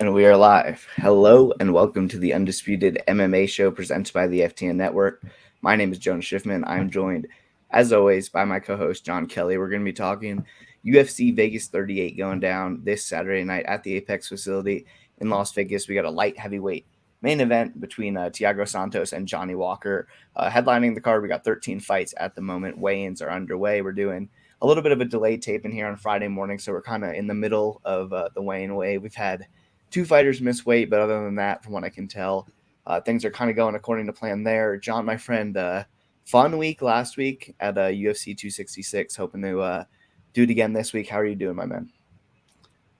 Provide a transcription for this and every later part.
And we are live. Hello and welcome to the Undisputed MMA show presented by the FTN Network. My name is Jon Shiffman. I'm joined, as always, by my co-host John Kelly. We're going to be talking UFC Vegas 38 going down this Saturday night at the Apex facility in Las Vegas. We got a light heavyweight main event between Thiago Santos and Johnny Walker. Headlining the card, we got 13 fights at the moment. Weigh-ins are underway. We're doing a little bit of a delayed taping here on Friday morning, so we're kind of in the middle of the weigh-in wave. We've had two fighters miss weight, but other than that, from what I can tell, things are kind of going according to plan there. John, my friend, fun week last week at UFC 266. Hoping to do it again this week. How are you doing, my man?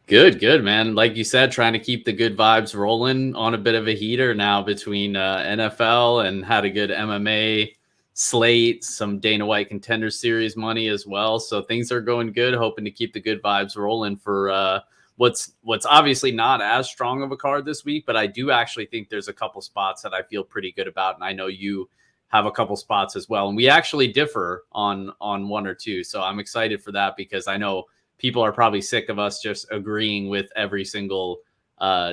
Good, man. Like you said, trying to keep the good vibes rolling on a bit of a heater now between NFL and had a good MMA slate, some Dana White Contender Series money as well. So things are going good. Hoping to keep the good vibes rolling for what's obviously not as strong of a card this week, but I do actually think there's a couple spots that I feel pretty good about, and I know you have a couple spots as well, and we actually differ on one or two. So I'm excited for that because I know people are probably sick of us just agreeing with every single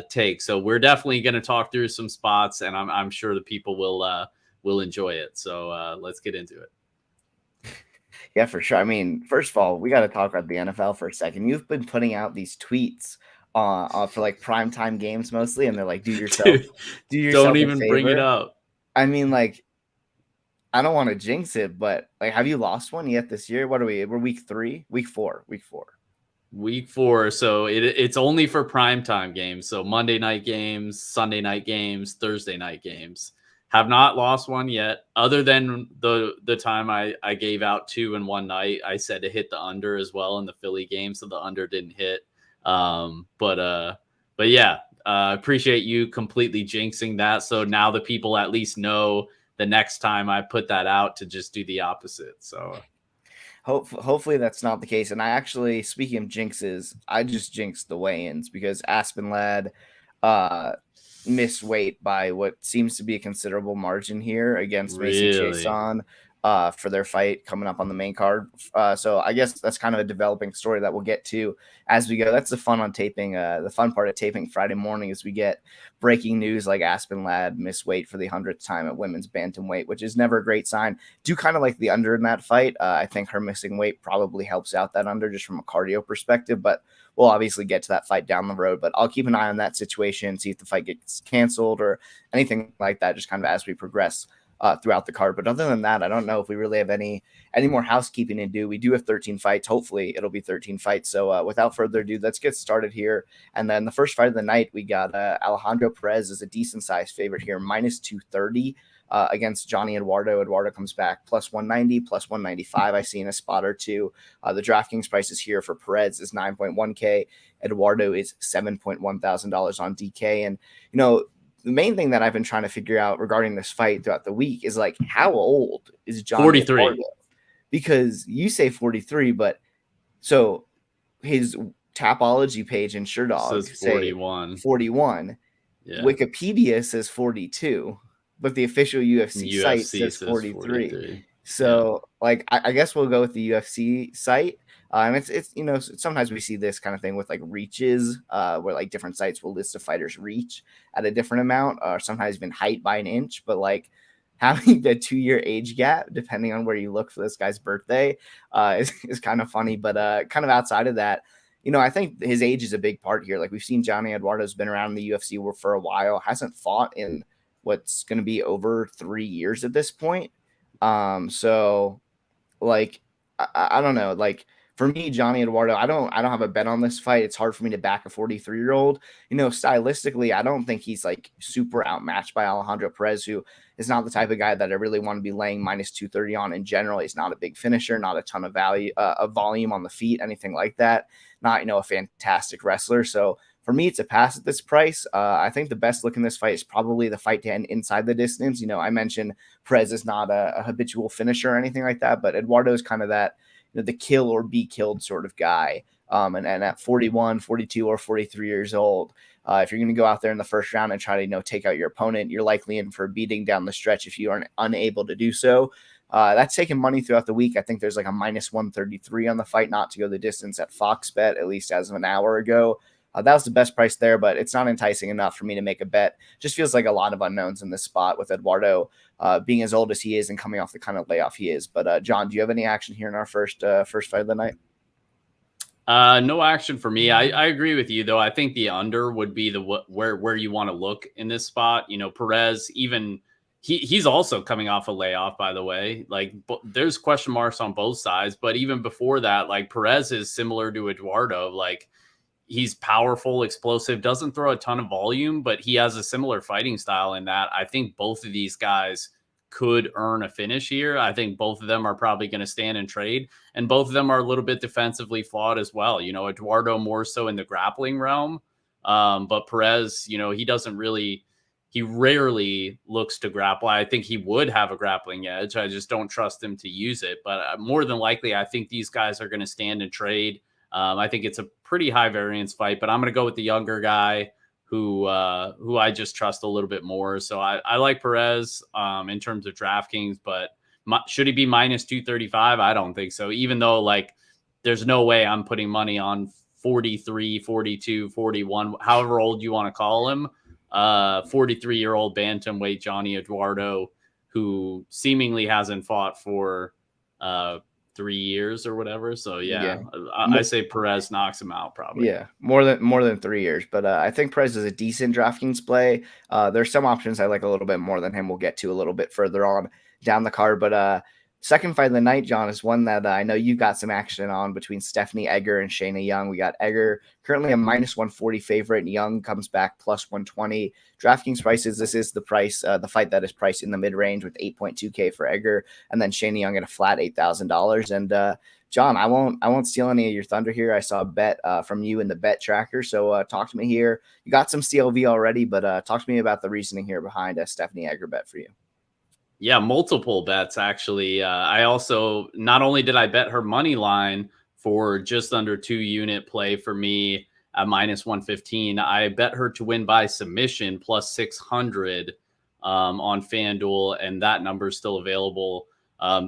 take. So we're definitely going to talk through some spots, and I'm sure the people will enjoy it. So let's get into it. Yeah, for sure. I mean, first of all, we got to talk about the NFL for a second. You've been putting out these tweets for like primetime games mostly, and they're like, Dude, do yourself don't a even bring it favor. up. I mean, like, I don't want to jinx it, but like, have you lost one yet this year? What are we? We're week 3, week 4. Week 4. So it's only for primetime games. So Monday night games, Sunday night games, Thursday night games. Have not lost one yet, other than the time I gave out 2 in one night. I said to hit the under as well in the Philly game, so the under didn't hit. But yeah, appreciate you completely jinxing that. So now the people at least know the next time I put that out to just do the opposite. So Hopefully that's not the case. And I actually, speaking of jinxes, I just jinxed the weigh-ins because Aspen lad missed weight by what seems to be a considerable margin here against Macy really, Chiasson for their fight coming up on the main card. So I guess that's kind of a developing story that we'll get to as we go. That's the fun on taping. The fun part of taping Friday morning is we get breaking news like Aspen lad missed weight for the 100th time at women's bantamweight, which is never a great sign. Do kind of like the under in that fight. I think her missing weight probably helps out that under just from a cardio perspective, but we'll obviously get to that fight down the road. But I'll keep an eye on that situation, see if the fight gets canceled or anything like that, just kind of as we progress throughout the card. But other than that, I don't know if we really have any more housekeeping to do. We do have 13 fights. Hopefully it'll be 13 fights. So without further ado, let's get started here. And then the first fight of the night, we got Alejandro Perez is a decent sized favorite here, minus 230. Against Johnny Eduardo. Eduardo comes back plus 190, plus 195. I see in a spot or two. The DraftKings prices here for Perez is 9.1K. Eduardo is $7.1 thousand on DK. And, you know, the main thing that I've been trying to figure out regarding this fight throughout the week is like, how old is Johnny 43. Eduardo? Because you say 43, but so his Tapology page and Sherdog says say 41. 41. Yeah. Wikipedia says 42. But the official UFC site says 43. So, like, I guess we'll go with the UFC site. And it's you know, sometimes we see this kind of thing with like reaches, where like different sites will list a fighter's reach at a different amount, or sometimes even height by an inch. But like having the 2-year age gap, depending on where you look for this guy's birthday, is kind of funny. But kind of outside of that, you know, I think his age is a big part here. Like we've seen Johnny Eduardo's been around in the UFC for a while, hasn't fought in what's going to be over 3 years at this point. So like, I don't know, like for me, Johnny Eduardo, I don't have a bet on this fight. It's hard for me to back a 43-year-old, you know, stylistically. I don't think he's like super outmatched by Alejandro Perez, who is not the type of guy that I really want to be laying minus 230 on in general. He's not a big finisher, not a ton of volume on the feet, anything like that. Not, you know, a fantastic wrestler. So for me, it's a pass at this price. I think the best look in this fight is probably the fight to end inside the distance. You know, I mentioned Perez is not a habitual finisher or anything like that, but Eduardo is kind of that, you know, the kill or be killed sort of guy. And at 41, 42, or 43 years old, if you're going to go out there in the first round and try to, you know, take out your opponent, you're likely in for a beating down the stretch if you are unable to do so. That's taking money throughout the week. I think there's like a minus 133 on the fight not to go the distance at Fox Bet, at least as of an hour ago. That was the best price there, but it's not enticing enough for me to make a bet. Just feels like a lot of unknowns in this spot with Eduardo being as old as he is and coming off the kind of layoff he is. But John, do you have any action here in our first fight of the night? No action for me. I agree with you, though. I think the under would be the where you want to look in this spot. Perez, even he's also coming off a layoff, by the way. Like, there's question marks on both sides, but even before that, like, Perez is similar to Eduardo. Like, he's powerful, explosive, doesn't throw a ton of volume, but he has a similar fighting style in that I think both of these guys could earn a finish here. I think both of them are probably going to stand and trade, and both of them are a little bit defensively flawed as well. Eduardo more so in the grappling realm, but Perez, he rarely looks to grapple. I think he would have a grappling edge. I just don't trust him to use it. But more than likely, I think these guys are going to stand and trade. I think it's a pretty high variance fight, but I'm going to go with the younger guy who I just trust a little bit more. So I like Perez in terms of DraftKings, but should he be minus 235? I don't think so. Even though, like, there's no way I'm putting money on 43, 42, 41, however old you want to call him, 43-year-old bantamweight Johnny Eduardo, who seemingly hasn't fought for 3 years or whatever. So yeah. I say Perez knocks him out probably. Yeah, more than 3 years. But I think Perez is a decent DraftKings play. There's some options I like a little bit more than him. We'll get to a little bit further on down the card. But second fight of the night, John, is one that I know you got some action on between Stephanie Egger and Shanna Young. We got Egger currently a minus 140 favorite, and Young comes back plus 120. DraftKings prices, this is the price, the fight that is priced in the mid-range with 8.2K for Egger, and then Shanna Young at a flat $8,000. And John, I won't steal any of your thunder here. I saw a bet from you in the bet tracker, so talk to me here. You got some CLV already, but talk to me about the reasoning here behind a Stephanie Egger bet for you. Yeah, multiple bets, actually. I also, not only did I bet her money line for just under 2-unit play for me at minus 115, I bet her to win by submission plus 600 on FanDuel, and that number is still available.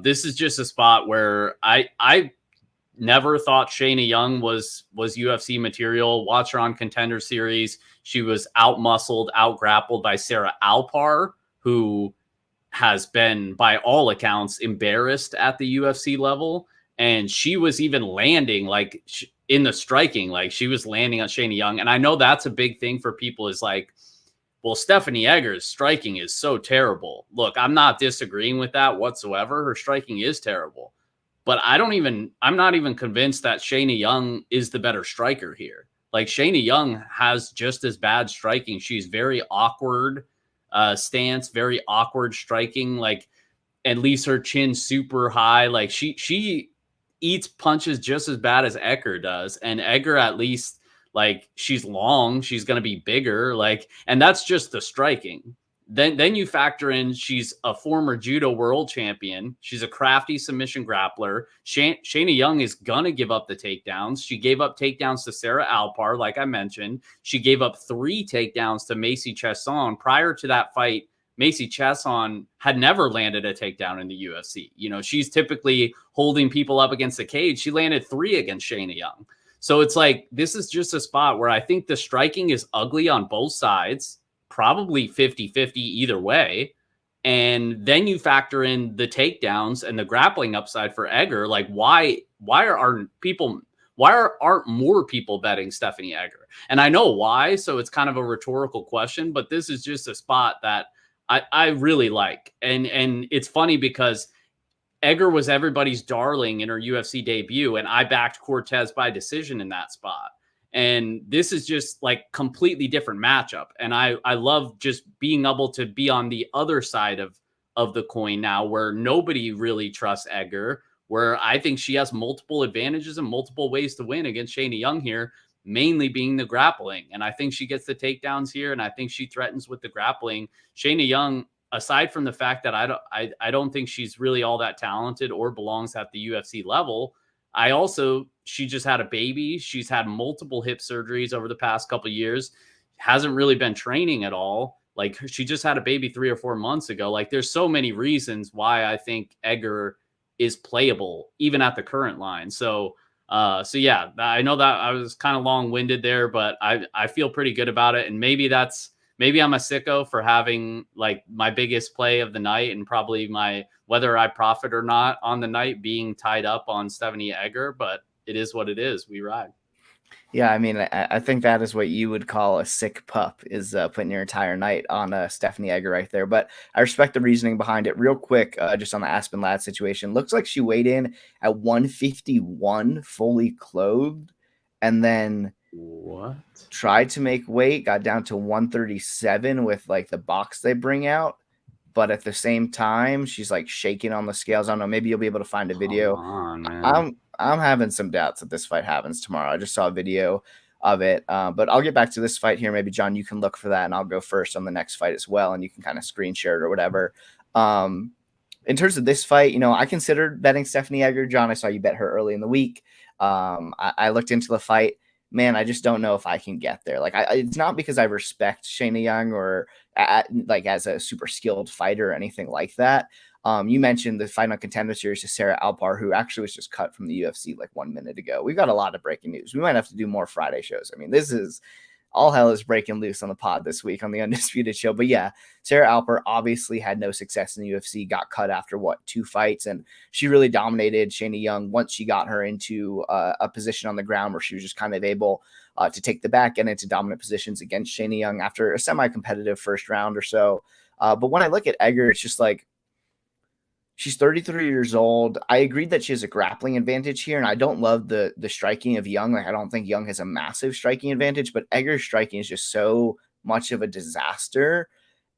This is just a spot where I never thought Shanna Young was UFC material. Watch her on Contender Series. She was out-muscled, out-grappled by Sarah Alpar, who has been, by all accounts, embarrassed at the UFC level. And she was even landing, like, in the striking, like, she was landing on Shanna Young. And I know that's a big thing for people, is like, well, Stephanie Egger's striking is so terrible. Look, I'm not disagreeing with that whatsoever. Her striking is terrible. But I'm not even convinced that Shanna Young is the better striker here. Like, Shanna Young has just as bad striking. She's very awkward stance, very awkward striking, like, and leaves her chin super high. Like, she eats punches just as bad as Egger does. And Egger, at least, like, she's long, she's going to be bigger, like, and that's just the striking. Then you factor in she's a former judo world champion. She's a crafty submission grappler. Shanna Young is going to give up the takedowns. She gave up takedowns to Sarah Alpar, like I mentioned. She gave up 3 takedowns to Macy Chiasson. Prior to that fight, Macy Chiasson had never landed a takedown in the UFC. She's typically holding people up against the cage. She landed 3 against Shanna Young. So it's like, this is just a spot where I think the striking is ugly on both sides, probably 50-50 either way. And then you factor in the takedowns and the grappling upside for Egger. Like, why aren't more people betting Stephanie Egger? And I know why, so it's kind of a rhetorical question, but this is just a spot that I really like. And it's funny because Egger was everybody's darling in her UFC debut, and I backed Cortez by decision in that spot. And this is just like completely different matchup. And I love just being able to be on the other side of the coin now, where nobody really trusts Egger, where I think she has multiple advantages and multiple ways to win against Shanna Young here, mainly being the grappling. And I think she gets the takedowns here, and I think she threatens with the grappling. Shanna Young, aside from the fact that I don't think she's really all that talented or belongs at the UFC level, she just had a baby. She's had multiple hip surgeries over the past couple of years, hasn't really been training at all. Like, she just had a baby 3 or 4 months ago. Like, there's so many reasons why I think Egger is playable, even at the current line. So So yeah, I know that I was kind of long-winded there, but I feel pretty good about it. And maybe I'm a sicko for having like my biggest play of the night and probably my whether I profit or not on the night being tied up on Stephanie Egger, but it is what it is. We ride. Yeah, I mean, I think that is what you would call a sick pup, is putting your entire night on Stephanie Egger right there. But I respect the reasoning behind it. Real quick, just on the Aspen Ladd situation, looks like she weighed in at 151 fully clothed, and then tried to make weight, got down to 137 with like the box they bring out. But at the same time, she's like shaking on the scales. I don't know. Maybe you'll be able to find a video. I'm having some doubts that this fight happens tomorrow. I just saw a video of it, but I'll get back to this fight here. Maybe John, you can look for that, and I'll go first on the next fight as well, and you can kind of screen share it or whatever. In terms of this fight, I considered betting Stephanie Egger. John, I saw you bet her early in the week. I looked into the fight. Man, I just don't know if I can get there. Like, it's not because I respect Shayna Young or like as a super skilled fighter or anything like that. You mentioned the Fight on Contender Series to Sarah Alpar, who actually was just cut from the UFC like 1 minute ago. We've got a lot of breaking news. We might have to do more Friday shows. I mean, this is all hell is breaking loose on the pod this week on the Undisputed Show. But yeah, Sarah Alpar obviously had no success in the UFC, got cut after 2 fights, and she really dominated Shayna Young once she got her into a position on the ground where she was just kind of able to take the back and into dominant positions against Shayna Young after a semi-competitive first round or so. But when I look at Egger, it's just like, she's 33 years old. I agreed that she has a grappling advantage here, and I don't love the striking of Young. Like, I don't think Young has a massive striking advantage, but Egger's striking is just so much of a disaster.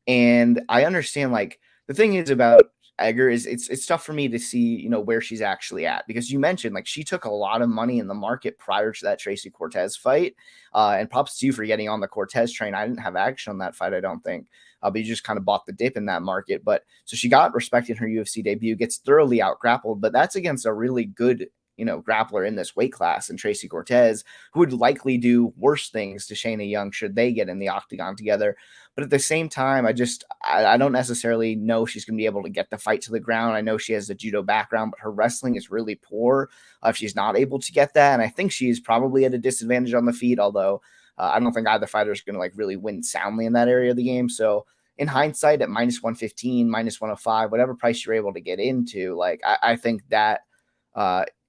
And I understand, like, the thing is about Egger is it's tough for me to see, where she's actually at, because you mentioned, like, she took a lot of money in the market prior to that Tracy Cortez fight. And props to you for getting on the Cortez train. I didn't have action on that fight, I don't think. But you just kind of bought the dip in that market. But so she got respect in her UFC debut, gets thoroughly out grappled, but that's against a really good, grappler in this weight class, and Tracy Cortez, who would likely do worse things to Shayna Young should they get in the octagon together. But at the same time, I don't necessarily know she's going to be able to get the fight to the ground. I know she has the judo background, but her wrestling is really poor if she's not able to get that. And I think she's probably at a disadvantage on the feet, although I don't think either fighter is going to like really win soundly in that area of the game. So in hindsight, at minus 115, minus 105, whatever price you're able to get into, like, I think that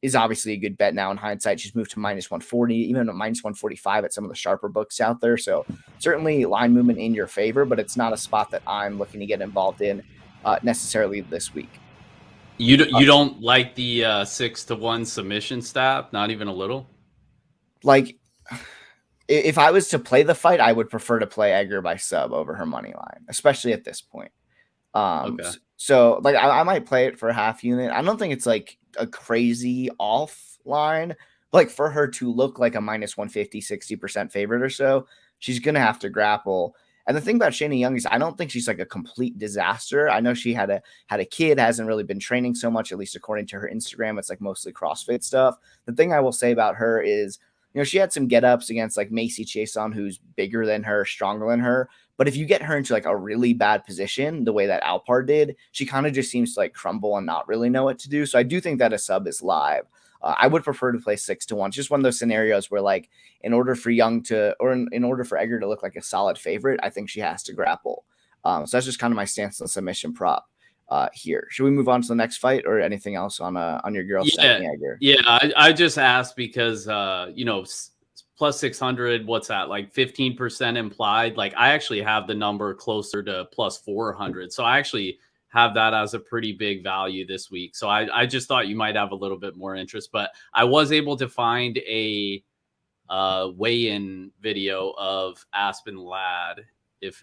is obviously a good bet now in hindsight. She's moved to minus 140, even at minus 145 at some of the sharper books out there. So certainly line movement in your favor, but it's not a spot that I'm looking to get involved in necessarily this week. You don't like the 6-1 submission stat? Not even a little? Like, if I was to play the fight, I would prefer to play Egger by sub over her money line, especially at this point. Okay. So like I might play it for a half unit. I don't think it's like a crazy off line. Like, for her to look like a minus 150, 60% favorite or so, she's going to have to grapple. And the thing about Shayna Young is I don't think she's like a complete disaster. I know she had a kid, hasn't really been training so much, at least according to her Instagram. It's like mostly CrossFit stuff. The thing I will say about her is, she had some get-ups against like Macy Chiasson, who's bigger than her, stronger than her. But if you get her into like a really bad position, the way that Alpar did, she kind of just seems to like crumble and not really know what to do. So I do think that a sub is live. I would prefer to play 6-1. It's just one of those scenarios where, like, in order for Young to, or in order for Egger to look like a solid favorite, I think she has to grapple. So that's just kind of my stance on submission prop here. Should we move on to the next fight, or anything else on your girl? Egger? Yeah. I just asked because plus 600, what's that, like 15% implied? Like, I actually have the number closer to plus 400. So I actually have that as a pretty big value this week. So I just thought you might have a little bit more interest, but I was able to find a weigh-in video of Aspen Ladd, if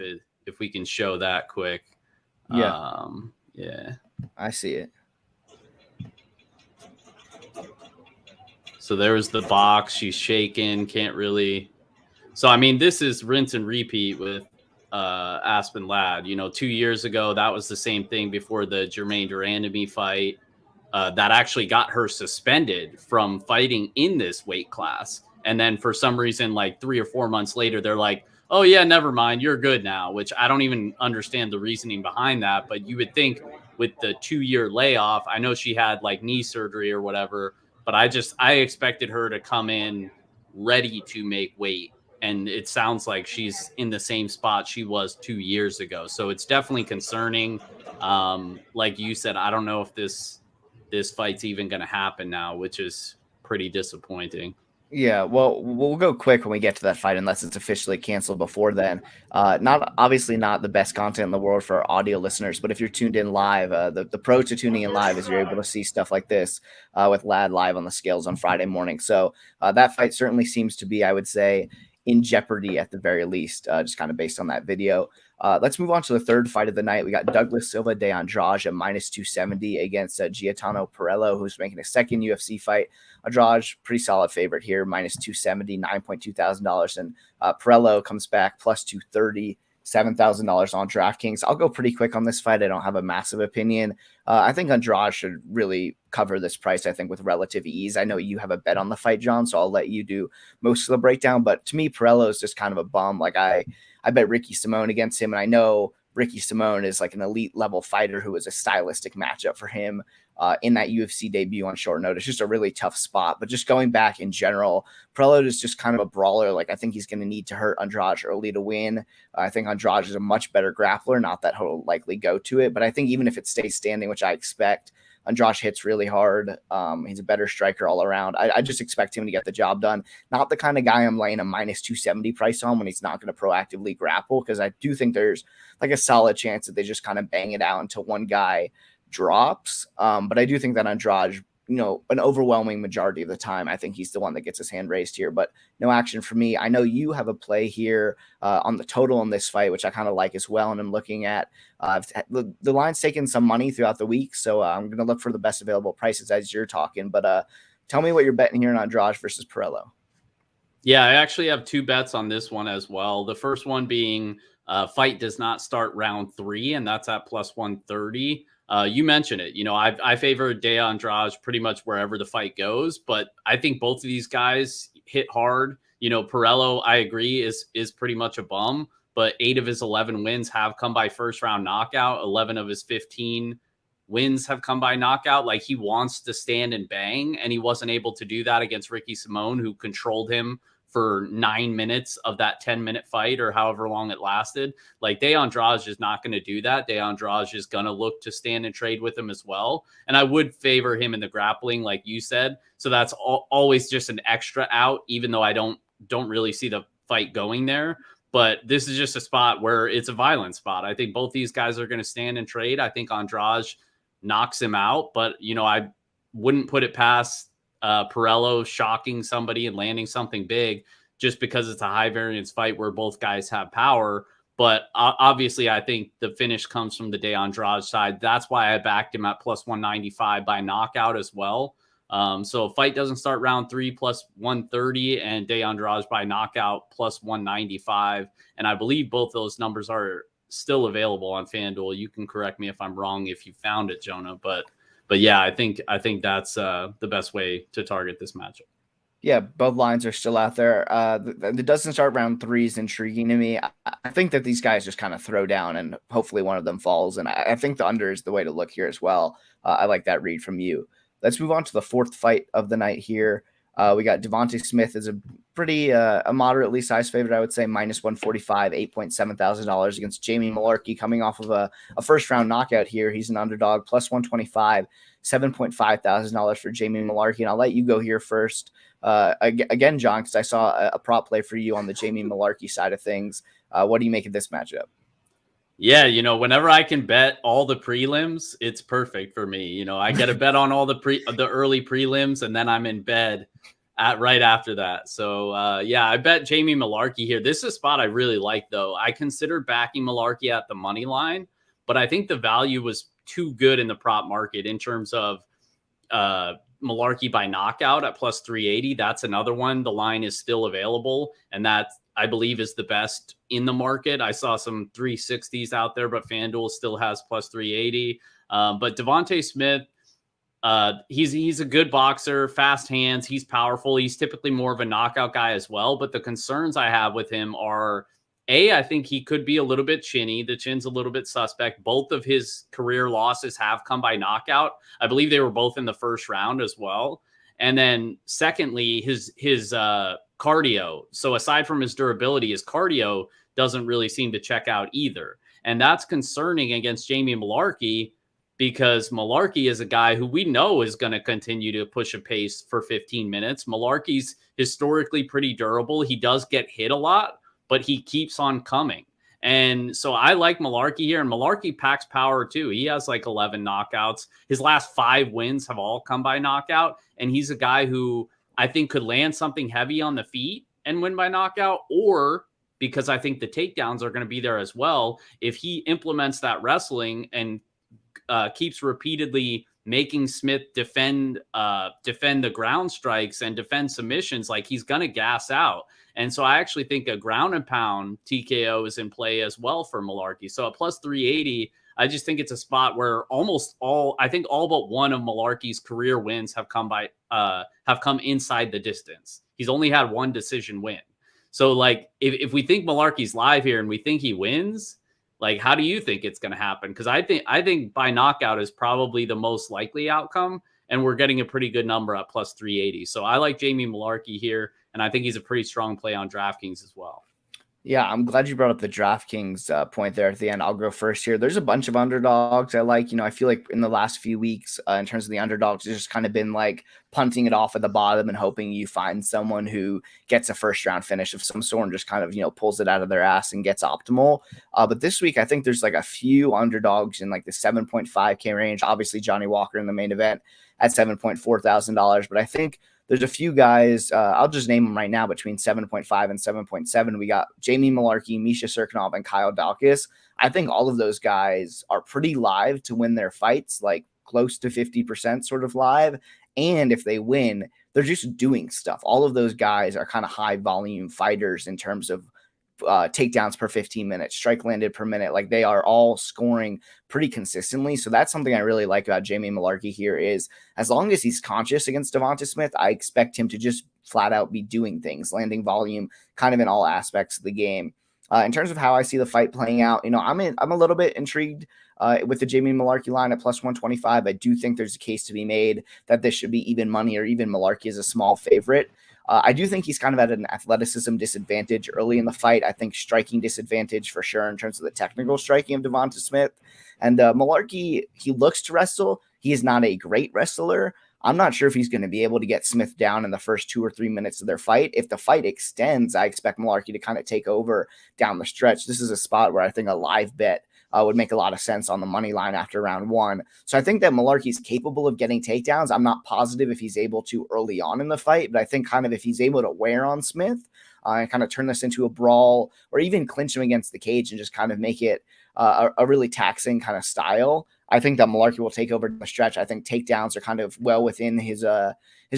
we can show that quick. Yeah. Yeah. I see it. So there's the box. She's shaking. Can't really. So, I mean, this is rinse and repeat with Aspen Ladd. 2 years ago, that was the same thing before the Jermaine Durandamy fight that actually got her suspended from fighting in this weight class. And then for some reason, like 3 or 4 months later, they're like, oh, yeah, never mind. You're good now, which I don't even understand the reasoning behind that. But you would think with the 2-year layoff, I know she had like knee surgery or whatever, but I expected her to come in ready to make weight. And it sounds like she's in the same spot she was 2 years ago. So it's definitely concerning. Like you said, I don't know if this fight's even going to happen now, which is pretty disappointing. Yeah, well, we'll go quick when we get to that fight, unless it's officially canceled before then. Obviously not the best content in the world for our audio listeners, but if you're tuned in live, the pro to tuning in live is you're able to see stuff like this with Lad live on the scales on Friday morning. So that fight certainly seems to be, I would say, in jeopardy at the very least, just kind of based on that video. Let's move on to the third fight of the night. We got Douglas Silva de Andrade at minus 270 against Gaetano Pirrello, who's making a second UFC fight. Andrade, pretty solid favorite here, minus 270, $9.2 thousand. And Pirrello comes back plus 230, $7,000 on DraftKings. I'll go pretty quick on this fight. I don't have a massive opinion. I think Andrade should really cover this price, I think, with relative ease. I know you have a bet on the fight, John, so I'll let you do most of the breakdown. But to me, Pirrello is just kind of a bum. Like I bet Ricky Simone against him, and I know Ricky Simone is like an elite level fighter who is a stylistic matchup for him in that UFC debut on short notice. Just a really tough spot. But just going back in general, Pirrello is just kind of a brawler. Like I think he's going to need to hurt Andrade early to win. I think Andrade is a much better grappler. Not that he'll likely go to it, but I think even if it stays standing, which I expect, Andrade hits really hard. He's a better striker all around. I just expect him to get the job done. Not the kind of guy I'm laying a minus 270 price on when he's not going to proactively grapple, because I do think there's like a solid chance that they just kind of bang it out until one guy drops. But I do think that Andrade, an overwhelming majority of the time, I think he's the one that gets his hand raised here, but no action for me. I know you have a play here on the total in this fight, which I kind of like as well. And I'm looking at the line's taken some money throughout the week. So I'm going to look for the best available prices as you're talking, but tell me what you're betting here on Andrade versus Pirrello. Yeah, I actually have two bets on this one as well. The first one being fight does not start round 3, and that's at plus 130. You mentioned it. I favor De Andrade pretty much wherever the fight goes, but I think both of these guys hit hard. Pirrello, I agree, is pretty much a bum, but 8 of his 11 wins have come by first round knockout. 11 of his 15 wins have come by knockout. Like, he wants to stand and bang, and he wasn't able to do that against Ricky Simone, who controlled him for 9 minutes of that 10-minute fight or however long it lasted. Like, De Andrade is not going to do that. De Andrade is going to look to stand and trade with him as well. And I would favor him in the grappling, like you said. So that's always just an extra out, even though I don't really see the fight going there. But this is just a spot where it's a violent spot. I think both these guys are going to stand and trade. I think Andrade knocks him out, but I wouldn't put it past Pirrello shocking somebody and landing something big just because it's a high variance fight where both guys have power. But obviously, I think the finish comes from the De Andrade side. That's why I backed him at plus 195 by knockout as well. So if fight doesn't start round 3, plus 130, and De Andrade by knockout plus 195. And I believe both those numbers are still available on FanDuel. You can correct me if I'm wrong if you found it, Jonah, but yeah, I think that's the best way to target this matchup. Yeah, both lines are still out there. It doesn't start round 3 is intriguing to me. I think that these guys just kind of throw down and hopefully one of them falls. And I think the under is the way to look here as well. I like that read from you. Let's move on to the fourth fight of the night here. We got Devonte Smith is a pretty a moderately sized favorite, I would say, minus 145, $8.7 thousand against Jamie Mullarkey, coming off of a first round knockout here. He's an underdog, plus 125, $7.5 thousand for Jamie Mullarkey. And I'll let you go here first. Again, John, because I saw a prop play for you on the Jamie Mullarkey side of things. What do you make of this matchup? Yeah, whenever I can bet all the prelims, it's perfect for me. I get a bet on all the early prelims, and then I'm in bed right after that. So yeah, I bet Jamie Mullarkey here. This is a spot I really like, though. I considered backing Mullarkey at the money line, but I think the value was too good in the prop market in terms of Mullarkey by knockout at plus 380. That's another one. The line is still available, and that, I believe, is the best in the market. I saw some 360s out there, but FanDuel still has plus 380. But Devonte Smith, he's a good boxer, fast hands. He's powerful. He's typically more of a knockout guy as well. But the concerns I have with him are, I think he could be a little bit chinny. The chin's a little bit suspect. Both of his career losses have come by knockout. I believe they were both in the first round as well. And then secondly, his cardio. So aside from his durability, his cardio doesn't really seem to check out either. And that's concerning against Jamie Mullarkey, because Mullarkey is a guy who we know is going to continue to push a pace for 15 minutes. Mullarkey's historically pretty durable. He does get hit a lot, but he keeps on coming. And so I like Mullarkey here, and Mullarkey packs power too. He has like 11 knockouts. His last 5 wins have all come by knockout. And he's a guy who I think could land something heavy on the feet and win by knockout, or because I think the takedowns are going to be there as well. If he implements that wrestling and keeps repeatedly making Smith defend the ground strikes and defend submissions, like, he's going to gas out. And so I actually think a ground and pound TKO is in play as well for Mullarkey. So at plus 380, I just think it's a spot where I think all but one of Mullarkey's career wins have come inside the distance. He's only had one decision win. So like, if we think Mullarkey's live here and we think he wins, like, how do you think it's going to happen? Because I think by knockout is probably the most likely outcome, and we're getting a pretty good number at plus 380. So I like Jamie Mullarkey here, and I think he's a pretty strong play on DraftKings as well. Yeah, I'm glad you brought up the DraftKings point there at the end. I'll go first here. There's a bunch of underdogs I like. I feel like in the last few weeks, in terms of the underdogs, it's just kind of been like punting it off at the bottom and hoping you find someone who gets a first round finish of some sort and just kind of, pulls it out of their ass and gets optimal. But this week, I think there's like a few underdogs in like the 7.5K range. Obviously, Johnny Walker in the main event at $7.4 thousand. But I think there's a few guys, I'll just name them right now, between 7.5 and 7.7. We got Jamie Mullarkey, Misha Cirkunov, and Kyle Dalkus. I think all of those guys are pretty live to win their fights, like close to 50% sort of live. And if they win, they're just doing stuff. All of those guys are kind of high volume fighters in terms of takedowns per 15 minutes, strike landed per minute. Like, they are all scoring pretty consistently. So that's something I really like about Jamie Mullarkey here, is as long as he's conscious against Devonte Smith, I expect him to just flat out be doing things, landing volume kind of in all aspects of the game. In terms of how I see the fight playing out, I'm a little bit intrigued with the Jamie Mullarkey line at plus 125. I do think there's a case to be made that this should be even money, or even Mullarkey is a small favorite. I do think he's kind of at an athleticism disadvantage early in the fight. I think striking disadvantage for sure in terms of the technical striking of Devonte Smith. And Mullarkey, he looks to wrestle. He is not a great wrestler. I'm not sure if he's going to be able to get Smith down in the first 2 or 3 minutes of their fight. If the fight extends, I expect Mullarkey to kind of take over down the stretch. This is a spot where I think a live bet would make a lot of sense on the money line after round 1. So I think that Mullarkey's capable of getting takedowns. I'm not positive if he's able to early on in the fight, but I think kind of if he's able to wear on Smith and kind of turn this into a brawl, or even clinch him against the cage and just kind of make it a really taxing kind of style, I think that Mullarkey will take over the stretch. I think takedowns are kind of well within his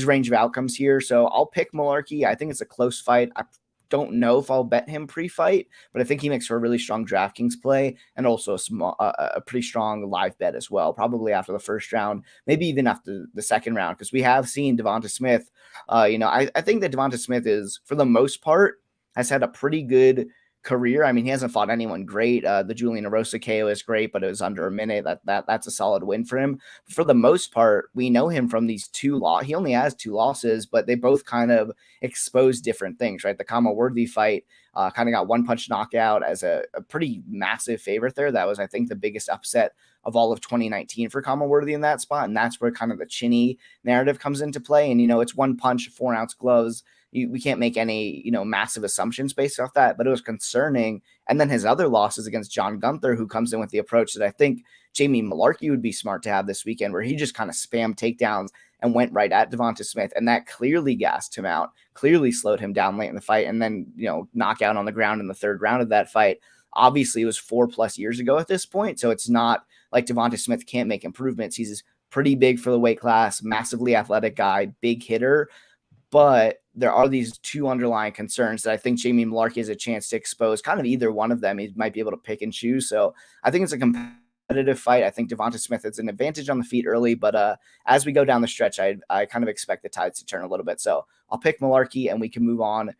range of outcomes here. So I'll pick Mullarkey. I think it's a close fight. I don't know if I'll bet him pre-fight, but I think he makes for a really strong DraftKings play, and also a pretty strong live bet as well, probably after the first round, maybe even after the second round, because we have seen Devonte Smith. I think that Devonte Smith is, for the most part, has had a pretty good career. I mean, he hasn't fought anyone great. The Julian Rosa KO is great, but it was under a minute. That's a solid win for him. For the most part, we know him from these 2 losses. He only has 2 losses, but they both kind of expose different things, right? The Kama Worthy fight kind of got one punch knockout as a pretty massive favorite there. That was, I think, the biggest upset of all of 2019 for Kama Worthy in that spot. And that's where kind of the chinny narrative comes into play. And, it's 1 punch, 4-ounce gloves. We can't make any, massive assumptions based off that, but it was concerning. And then his other losses against John Gunther, who comes in with the approach that I think Jamie Mullarkey would be smart to have this weekend, where he just kind of spammed takedowns and went right at Devonte Smith. And that clearly gassed him out, clearly slowed him down late in the fight. And then, knockout on the ground in the 3rd round of that fight. Obviously, it was 4+ years ago at this point. So it's not like Devonte Smith can't make improvements. He's pretty big for the weight class, massively athletic guy, big hitter. But there are these 2 underlying concerns that I think Jamie Mullarkey has a chance to expose. Kind of either one of them, he might be able to pick and choose. So I think it's a competitive fight. I think Devonte Smith has an advantage on the feet early, but as we go down the stretch, I kind of expect the tides to turn a little bit. So I'll pick Mullarkey, and we can move on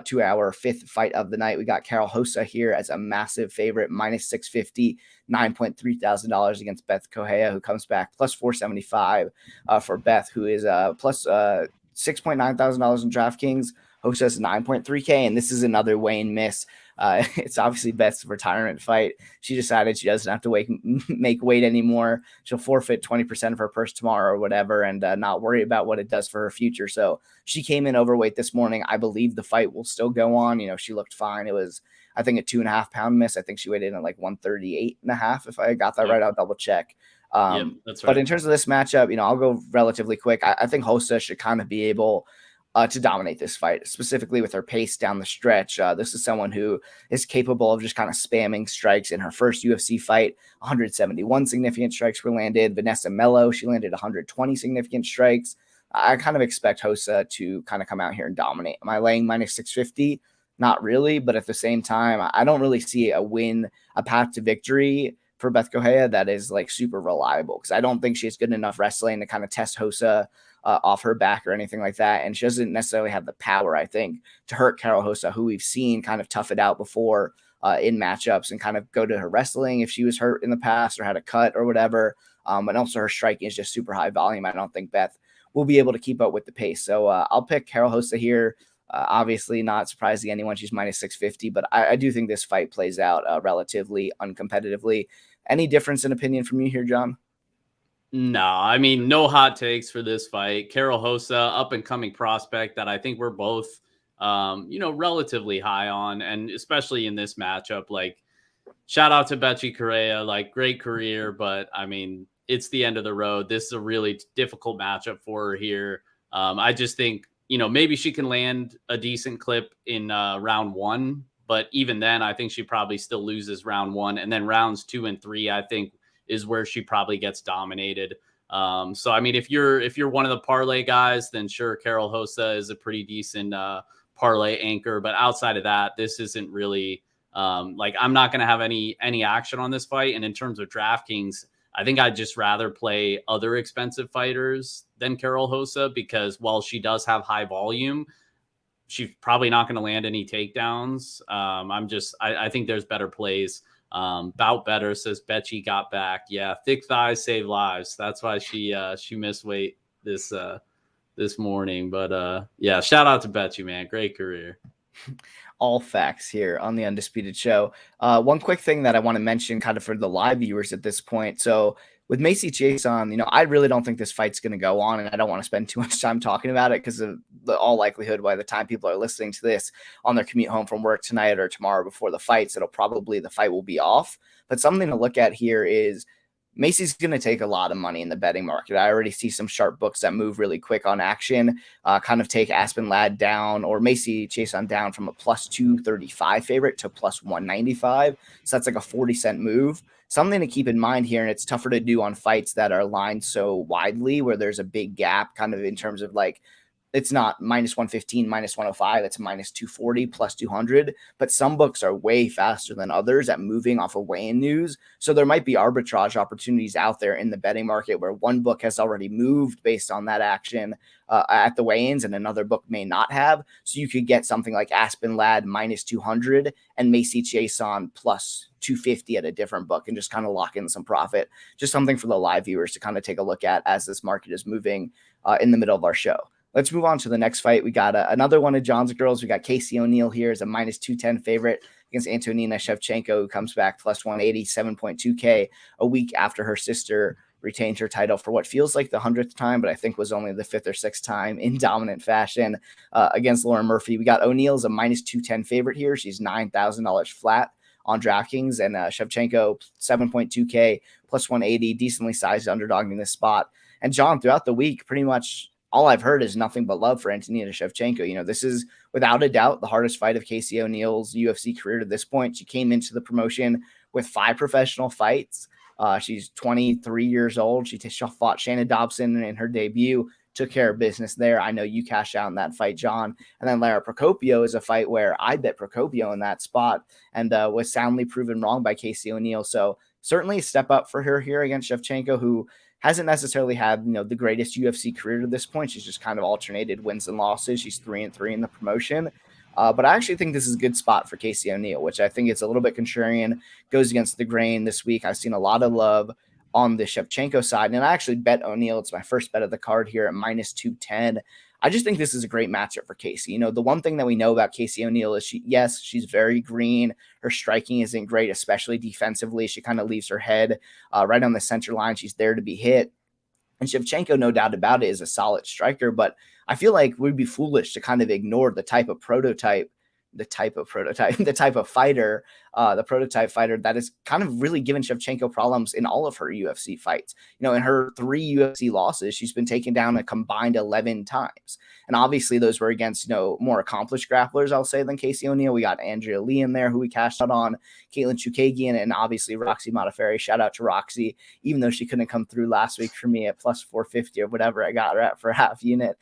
to our fifth fight of the night. We got Karol Rosa here as a massive favorite, minus 650, $9.3 thousand against Bethe Correia, who comes back plus 475 for Bethe, who is plus $6.9 thousand in DraftKings. Rosa's 9.3K, and this is another weigh-in miss. It's obviously Bethe's retirement fight. She decided she doesn't have to make weight anymore. She'll forfeit 20% of her purse tomorrow or whatever, and not worry about what it does for her future. So she came in overweight this morning. I believe the fight will still go on. You know, she looked fine. It was, I think, a 2.5 pound miss. I think she weighed in at like 138.5. If I got that right, I'll double check. That's right. But in terms of this matchup, you know, I'll go relatively quick. I think Rosa should kind of be able to dominate this fight, specifically with her pace down the stretch. This is someone who is capable of just kind of spamming strikes. In her first UFC fight, 171 significant strikes were landed. Vanessa Mello, she landed 120 significant strikes. I kind of expect Rosa to kind of come out here and dominate. Am I laying minus 650? Not really, but at the same time, I don't really see a path to victory for Bethe Correia that is like super reliable, because I don't think she has good enough wrestling to kind of test Rosa off her back or anything like that. And she doesn't necessarily have the power, I think, to hurt Karol Rosa, who we've seen kind of tough it out before in matchups and kind of go to her wrestling if she was hurt in the past or had a cut or whatever. And also her striking is just super high volume. I don't think Bethe will be able to keep up with the pace. So I'll pick Karol Rosa here. Obviously not surprising anyone. She's minus 650, but I do think this fight plays out relatively uncompetitively. Any difference in opinion from you here, John? No, I mean, no hot takes for this fight. Karol Rosa, up and coming prospect that I think we're both, relatively high on. And especially in this matchup, like, shout out to Bethe Correia, like, great career. But I mean, it's the end of the road. This is a really difficult matchup for her here. I just think, maybe she can land a decent clip in round one. But even then, I think she probably still loses round one. And then rounds 2 and 3, I think, is where she probably gets dominated. So, I mean, if you're one of the parlay guys, then sure, Karol Rosa is a pretty decent parlay anchor. But outside of that, this isn't really I'm not going to have any action on this fight. And in terms of DraftKings, I think I'd just rather play other expensive fighters than Karol Rosa, because while she does have high volume, she's probably not going to land any takedowns. I think there's better plays. Bout Better says Bethe got back. Yeah, thick thighs save lives. That's why she missed weight this morning. But yeah, shout out to Bethe, man. Great career. All facts here on the Undisputed Show. One quick thing that I want to mention kind of for the live viewers at this point. So with Macy Chiasson, I really don't think this fight's going to go on, and I don't want to spend too much time talking about it because of all likelihood by the time people are listening to this on their commute home from work tonight or tomorrow before the fights, the fight will be off. But something to look at here is Macy's going to take a lot of money in the betting market. I already see some sharp books that move really quick on action, kind of take Aspen Ladd down or Macy Chiasson down from a plus 235 favorite to plus 195. So that's like a 40-cent move. Something to keep in mind here, and it's tougher to do on fights that are lined so widely where there's a big gap kind of in terms of like, it's not minus 115, minus 105. It's minus 240, plus 200. But some books are way faster than others at moving off of weigh-in news. So there might be arbitrage opportunities out there in the betting market where one book has already moved based on that action at the weigh-ins and another book may not have. So you could get something like Aspen Ladd minus 200 and Macy Chiasson plus 250 at a different book and just kind of lock in some profit. Just something for the live viewers to kind of take a look at as this market is moving in the middle of our show. Let's move on to the next fight. We got another one of John's girls. We got Casey O'Neill here as a minus 210 favorite against Antonina Shevchenko, who comes back plus 180, 7.2K a week after her sister retained her title for what feels like the 100th time, but I think was only the 5th or 6th time in dominant fashion against Lauren Murphy. We got O'Neill as a minus 210 favorite here. She's $9,000 flat on DraftKings, and Shevchenko 7.2K plus 180, decently sized underdog in this spot. And John, throughout the week, pretty much all I've heard is nothing but love for Antonina Shevchenko. This is without a doubt the hardest fight of Casey O'Neill's UFC career to this point. She came into the promotion with 5 professional fights. She's 23 years old. She fought Shanna Dobson in her debut, took care of business there. I know you cashed out in that fight, John. And then Lara Procopio is a fight where I bet Procopio in that spot and was soundly proven wrong by Casey O'Neill. So certainly a step up for her here against Shevchenko, who hasn't necessarily had, the greatest UFC career to this point. She's just kind of alternated wins and losses. She's 3-3 in the promotion. But I actually think this is a good spot for Casey O'Neill, which I think is a little bit contrarian, goes against the grain this week. I've seen a lot of love on the Shevchenko side, and I actually bet O'Neill. It's my first bet of the card here at minus 210. I just think this is a great matchup for Casey. The one thing that we know about Casey O'Neill is she's very green. Her striking isn't great, especially defensively. She kind of leaves her head right on the center line. She's there to be hit. And Shevchenko, no doubt about it, is a solid striker, but I feel like we'd be foolish to kind of ignore the type of fighter that is kind of really given Shevchenko problems in all of her UFC fights. In her 3 UFC losses, she's been taken down a combined 11 times. And obviously those were against, more accomplished grapplers, I'll say, than Casey O'Neill. We got Andrea Lee in there, who we cashed out on, Katlyn Chookagian, and obviously Roxy Modafferi. Shout out to Roxy, even though she couldn't come through last week for me at plus 450 or whatever I got her at for half unit.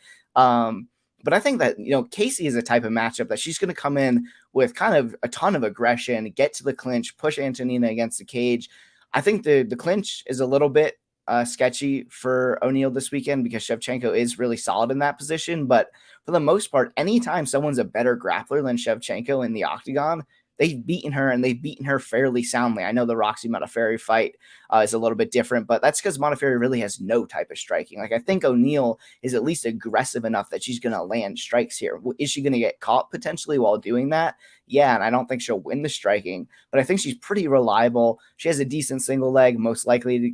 But I think that, Casey is a type of matchup that she's going to come in with kind of a ton of aggression, get to the clinch, push Antonina against the cage. I think the clinch is a little bit sketchy for O'Neill this weekend because Shevchenko is really solid in that position. But for the most part, anytime someone's a better grappler than Shevchenko in the octagon, they've beaten her, and they've beaten her fairly soundly. I know the Roxy Modafferi fight is a little bit different, but that's because Modafferi really has no type of striking. Like, I think O'Neill is at least aggressive enough that she's going to land strikes here. Is she going to get caught potentially while doing that? Yeah, and I don't think she'll win the striking, but I think she's pretty reliable. She has a decent single leg, most likely to,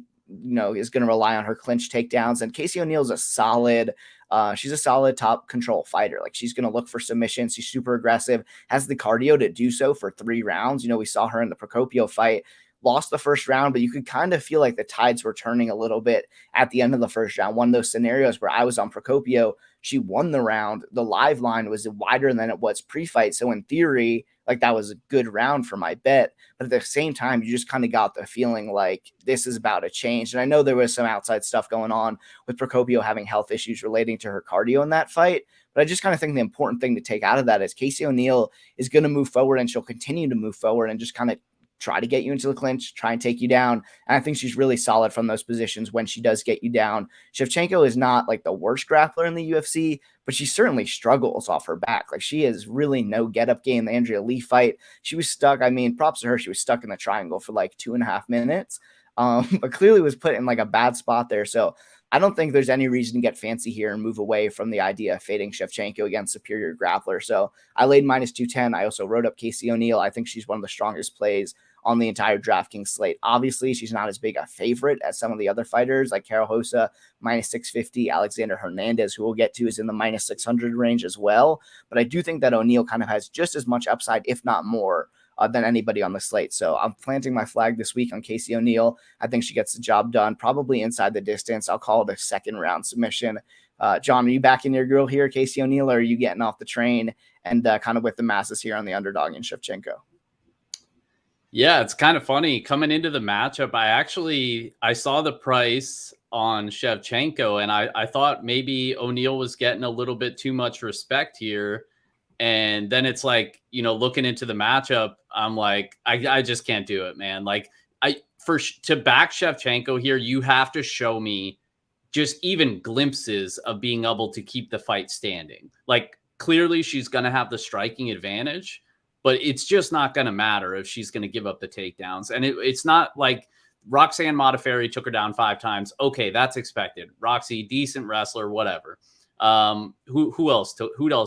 is going to rely on her clinch takedowns. And Casey O'Neill's she's a solid top control fighter. Like, she's going to look for submissions. She's super aggressive, has the cardio to do so for 3 rounds. We saw her in the Procopio fight, lost the first round, but you could kind of feel like the tides were turning a little bit at the end of the first round. One of those scenarios where I was on Procopio, she won the round. The live line was wider than it was pre-fight. So in theory, like, that was a good round for my bet. But at the same time, you just kind of got the feeling like this is about to change. And I know there was some outside stuff going on with Procopio having health issues relating to her cardio in that fight. But I just kind of think the important thing to take out of that is Casey O'Neill is going to move forward, and she'll continue to move forward and just kind of try to get you into the clinch, try and take you down. And I think she's really solid from those positions when she does get you down. Shevchenko is not like the worst grappler in the UFC, but she certainly struggles off her back. Like, she has really no get-up game. The Andrea Lee fight, she was stuck. I mean, props to her. She was stuck in the triangle for like 2.5 minutes, but clearly was put in like a bad spot there. So I don't think there's any reason to get fancy here and move away from the idea of fading Shevchenko against superior grappler. So I laid minus 210. I also wrote up Casey O'Neill. I think she's one of the strongest plays on the entire DraftKings slate. Obviously, she's not as big a favorite as some of the other fighters like Karol Rosa, minus 650. Alexander Hernandez, who we'll get to, is in the minus 600 range as well. But I do think that O'Neill kind of has just as much upside, if not more, than anybody on the slate. So I'm planting my flag this week on Casey O'Neill. I think she gets the job done, probably inside the distance. I'll call it a second round submission. John, are you back in your grill here, Casey O'Neill, or are you getting off the train and kind of with the masses here on the underdog in Shevchenko? Yeah, it's kind of funny. Coming into the matchup, I saw the price on Shevchenko, and I thought maybe O'Neill was getting a little bit too much respect here. And then it's like, looking into the matchup, I'm like, I just can't do it, man. Like, to back Shevchenko here, you have to show me just even glimpses of being able to keep the fight standing. Like, clearly she's going to have the striking advantage, but it's just not going to matter if she's going to give up the takedowns. And it's not like Roxanne Modafferi took her down 5 times. Okay, that's expected. Roxy, decent wrestler, whatever. Who else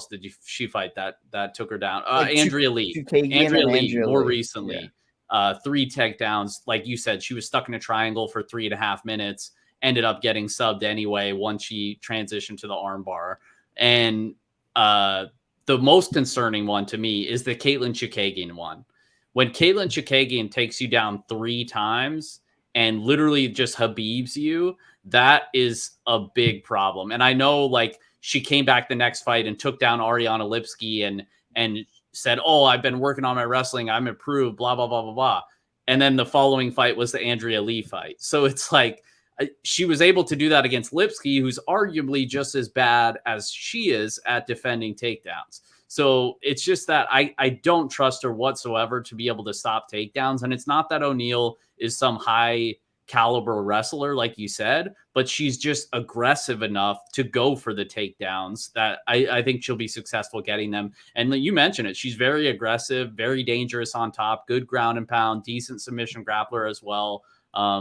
did she fight that took her down? Andrea Lee. Andrea Lee more recently. Yeah. 3 takedowns. Like you said, she was stuck in a triangle for 3.5 minutes, ended up getting subbed anyway once she transitioned to the armbar. And the most concerning one to me is the Katlyn Chookagian one. When Katlyn Chookagian takes you down 3 times and literally just Habibs you, that is a big problem. And I know, like, she came back the next fight and took down Ariana Lipski and said, "Oh, I've been working on my wrestling. I'm improved, blah, blah, blah, blah, blah." And then the following fight was the Andrea Lee fight. So it's like, she was able to do that against Lipski, who's arguably just as bad as she is at defending takedowns. So it's just that I don't trust her whatsoever to be able to stop takedowns. And it's not that O'Neill is some high caliber wrestler, like you said, but she's just aggressive enough to go for the takedowns that I think she'll be successful getting them. And you mentioned it. She's very aggressive, very dangerous on top, good ground and pound, decent submission grappler as well.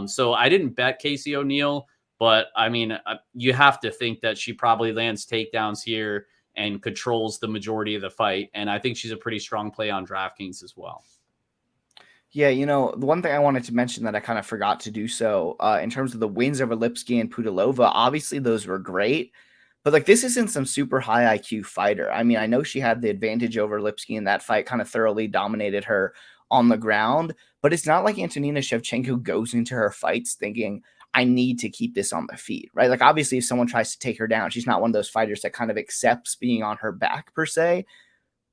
So I didn't bet Casey O'Neill, but I mean, you have to think that she probably lands takedowns here and controls the majority of the fight. And I think she's a pretty strong play on DraftKings as well. Yeah, the one thing I wanted to mention that I kind of forgot to do so in terms of the wins over Lipski and Pudilova, obviously those were great, but like this isn't some super high IQ fighter. I mean, I know she had the advantage over Lipski in that fight, kind of thoroughly dominated her on the ground, but it's not like Antonina Shevchenko goes into her fights thinking, I need to keep this on the feet, right? Like obviously if someone tries to take her down, she's not one of those fighters that kind of accepts being on her back per se.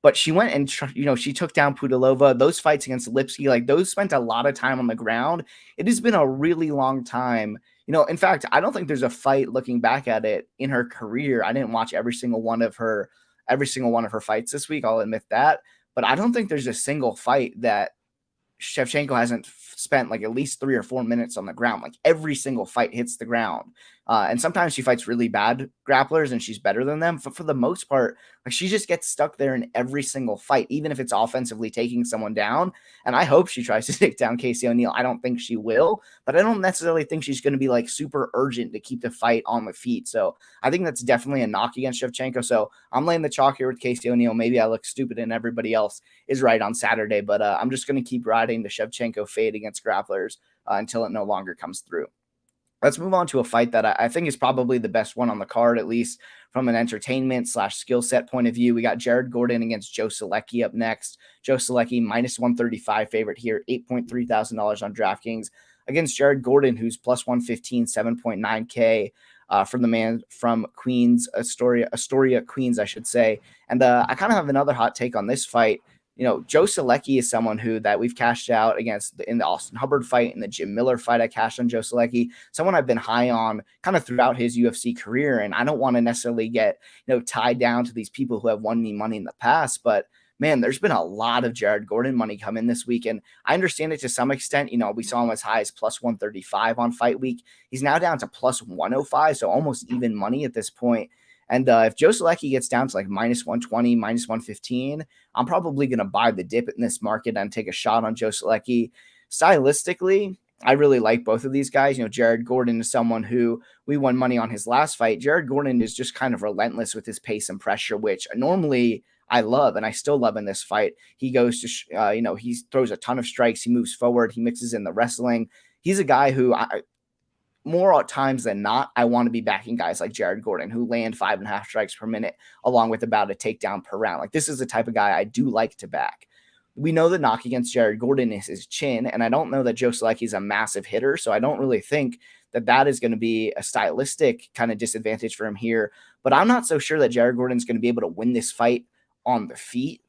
But she went and, she took down Pudilova. Those fights against Lipski, like those spent a lot of time on the ground. It has been a really long time. In fact, I don't think there's a fight looking back at it in her career. I didn't watch every single one of her fights this week. I'll admit that. But I don't think there's a single fight that Shevchenko hasn't spent like at least 3 or 4 minutes on the ground. Like every single fight hits the ground. And sometimes she fights really bad grapplers and she's better than them. But for the most part, like she just gets stuck there in every single fight, even if it's offensively taking someone down. And I hope she tries to take down Casey O'Neill. I don't think she will, but I don't necessarily think she's going to be like super urgent to keep the fight on the feet. So I think that's definitely a knock against Shevchenko. So I'm laying the chalk here with Casey O'Neill. Maybe I look stupid and everybody else is right on Saturday, but I'm just going to keep riding the Shevchenko fade against grapplers until it no longer comes through. Let's move on to a fight that I think is probably the best one on the card, at least from an entertainment / skill set point of view. We got Jared Gordon against Joe Solecki up next. Joe Solecki minus 135 favorite here, $8,300 on DraftKings against Jared Gordon, who's plus 115, 7.9K from the man from Queens, Astoria, Queens, I should say. And I kind of have another hot take on this fight. Joe Solecki is someone that we've cashed out against in the Austin Hubbard fight and the Jim Miller fight. I cashed on Joe Solecki, someone I've been high on kind of throughout his UFC career. And I don't want to necessarily get, tied down to these people who have won me money in the past, but man, there's been a lot of Jared Gordon money come in this week. And I understand it to some extent. We saw him as high as plus 135 on fight week. He's now down to plus 105. So almost even money at this point. And if Joe Solecki gets down to like minus 120, minus 115, I'm probably going to buy the dip in this market and take a shot on Joe Solecki. Stylistically, I really like both of these guys. Jared Gordon is someone who we won money on his last fight. Jared Gordon is just kind of relentless with his pace and pressure, which normally I love, and I still love in this fight. He goes to, he throws a ton of strikes. He moves forward. He mixes in the wrestling. He's a guy who more times than not, I want to be backing guys like Jared Gordon who land 5.5 strikes per minute, along with about a takedown per round. Like this is the type of guy I do like to back. We know the knock against Jared Gordon is his chin, and I don't know that Joe Solecki is a massive hitter, so I don't really think that is going to be a stylistic kind of disadvantage for him here. But I'm not so sure that Jared Gordon is going to be able to win this fight on the feet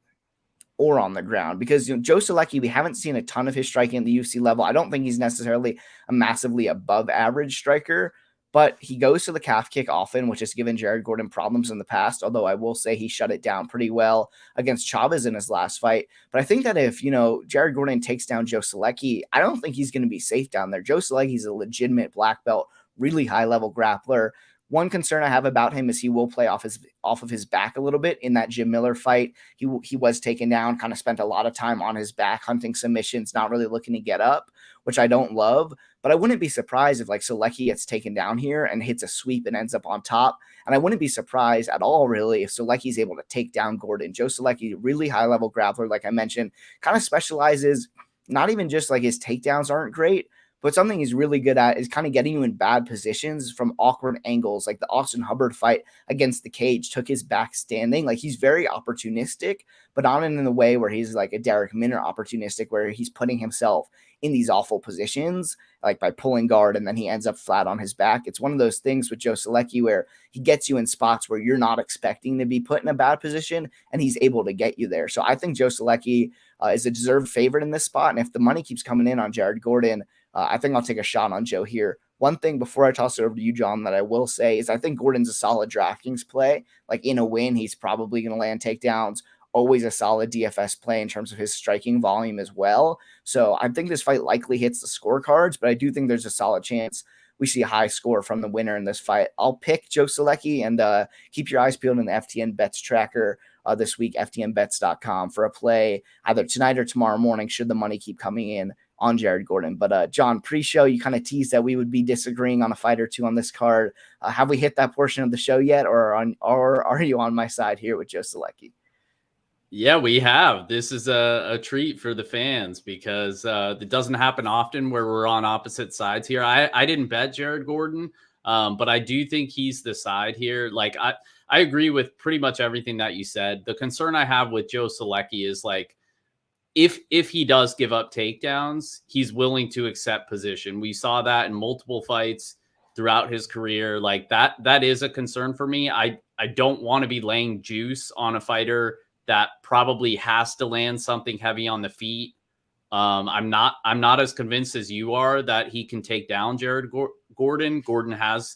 or on the ground, because Joe Solecki, we haven't seen a ton of his striking at the UFC level. I don't think he's necessarily a massively above average striker, but he goes to the calf kick often, which has given Jared Gordon problems in the past, although I will say he shut it down pretty well against Chavez in his last fight. But I think that if, Jared Gordon takes down Joe Solecki, I don't think he's going to be safe down there. Joe Solecki is a legitimate black belt, really high level grappler. One concern I have about him is he will play off of his back a little bit. In that Jim Miller fight, he was taken down, kind of spent a lot of time on his back, hunting submissions, not really looking to get up, which I don't love. But I wouldn't be surprised if like Solecki gets taken down here and hits a sweep and ends up on top. And I wouldn't be surprised at all, really, if Solecki's able to take down Gordon. Joe Solecki, really high-level grappler, like I mentioned, kind of specializes, not even just like his takedowns aren't great, but something he's really good at is kind of getting you in bad positions from awkward angles. Like the Austin Hubbard fight against the cage took his back standing. Like he's very opportunistic, but not in the way where he's like a Derek Minner opportunistic, where he's putting himself in these awful positions, like by pulling guard and then he ends up flat on his back. It's one of those things with Joe Solecki where he gets you in spots where you're not expecting to be put in a bad position, and he's able to get you there. So I think Joe Solecki is a deserved favorite in this spot. And if the money keeps coming in on Jared Gordon, I think I'll take a shot on Joe here. One thing before I toss it over to you, John, that I will say is I think Gordon's a solid DraftKings play. Like in a win, he's probably going to land takedowns always a solid DFS play in terms of his striking volume as well. So I think this fight likely hits the scorecards, but I do think there's a solid chance we see a high score from the winner in this fight. I'll pick Joe Solecki, and keep your eyes peeled in the FTN Bets tracker this week, ftnbets.com, for a play either tonight or tomorrow morning should the money keep coming in on Jared Gordon. But John, pre-show, you kind of teased that we would be disagreeing on a fight or two on this card. Have we hit that portion of the show yet, or are you on my side here with Joe Solecki? Yeah, we have. This is a treat for the fans because it doesn't happen often where we're on opposite sides here. I didn't bet Jared Gordon, but I do think he's the side here. Like I agree with pretty much everything that you said. The concern I have with Joe Solecki is like if he does give up takedowns, he's willing to accept position. We saw that in multiple fights throughout his career. Like that is a concern for me. I don't want to be laying juice on a fighter that probably has to land something heavy on the feet. I'm not as convinced as you are that he can take down Jared Gordon. Gordon has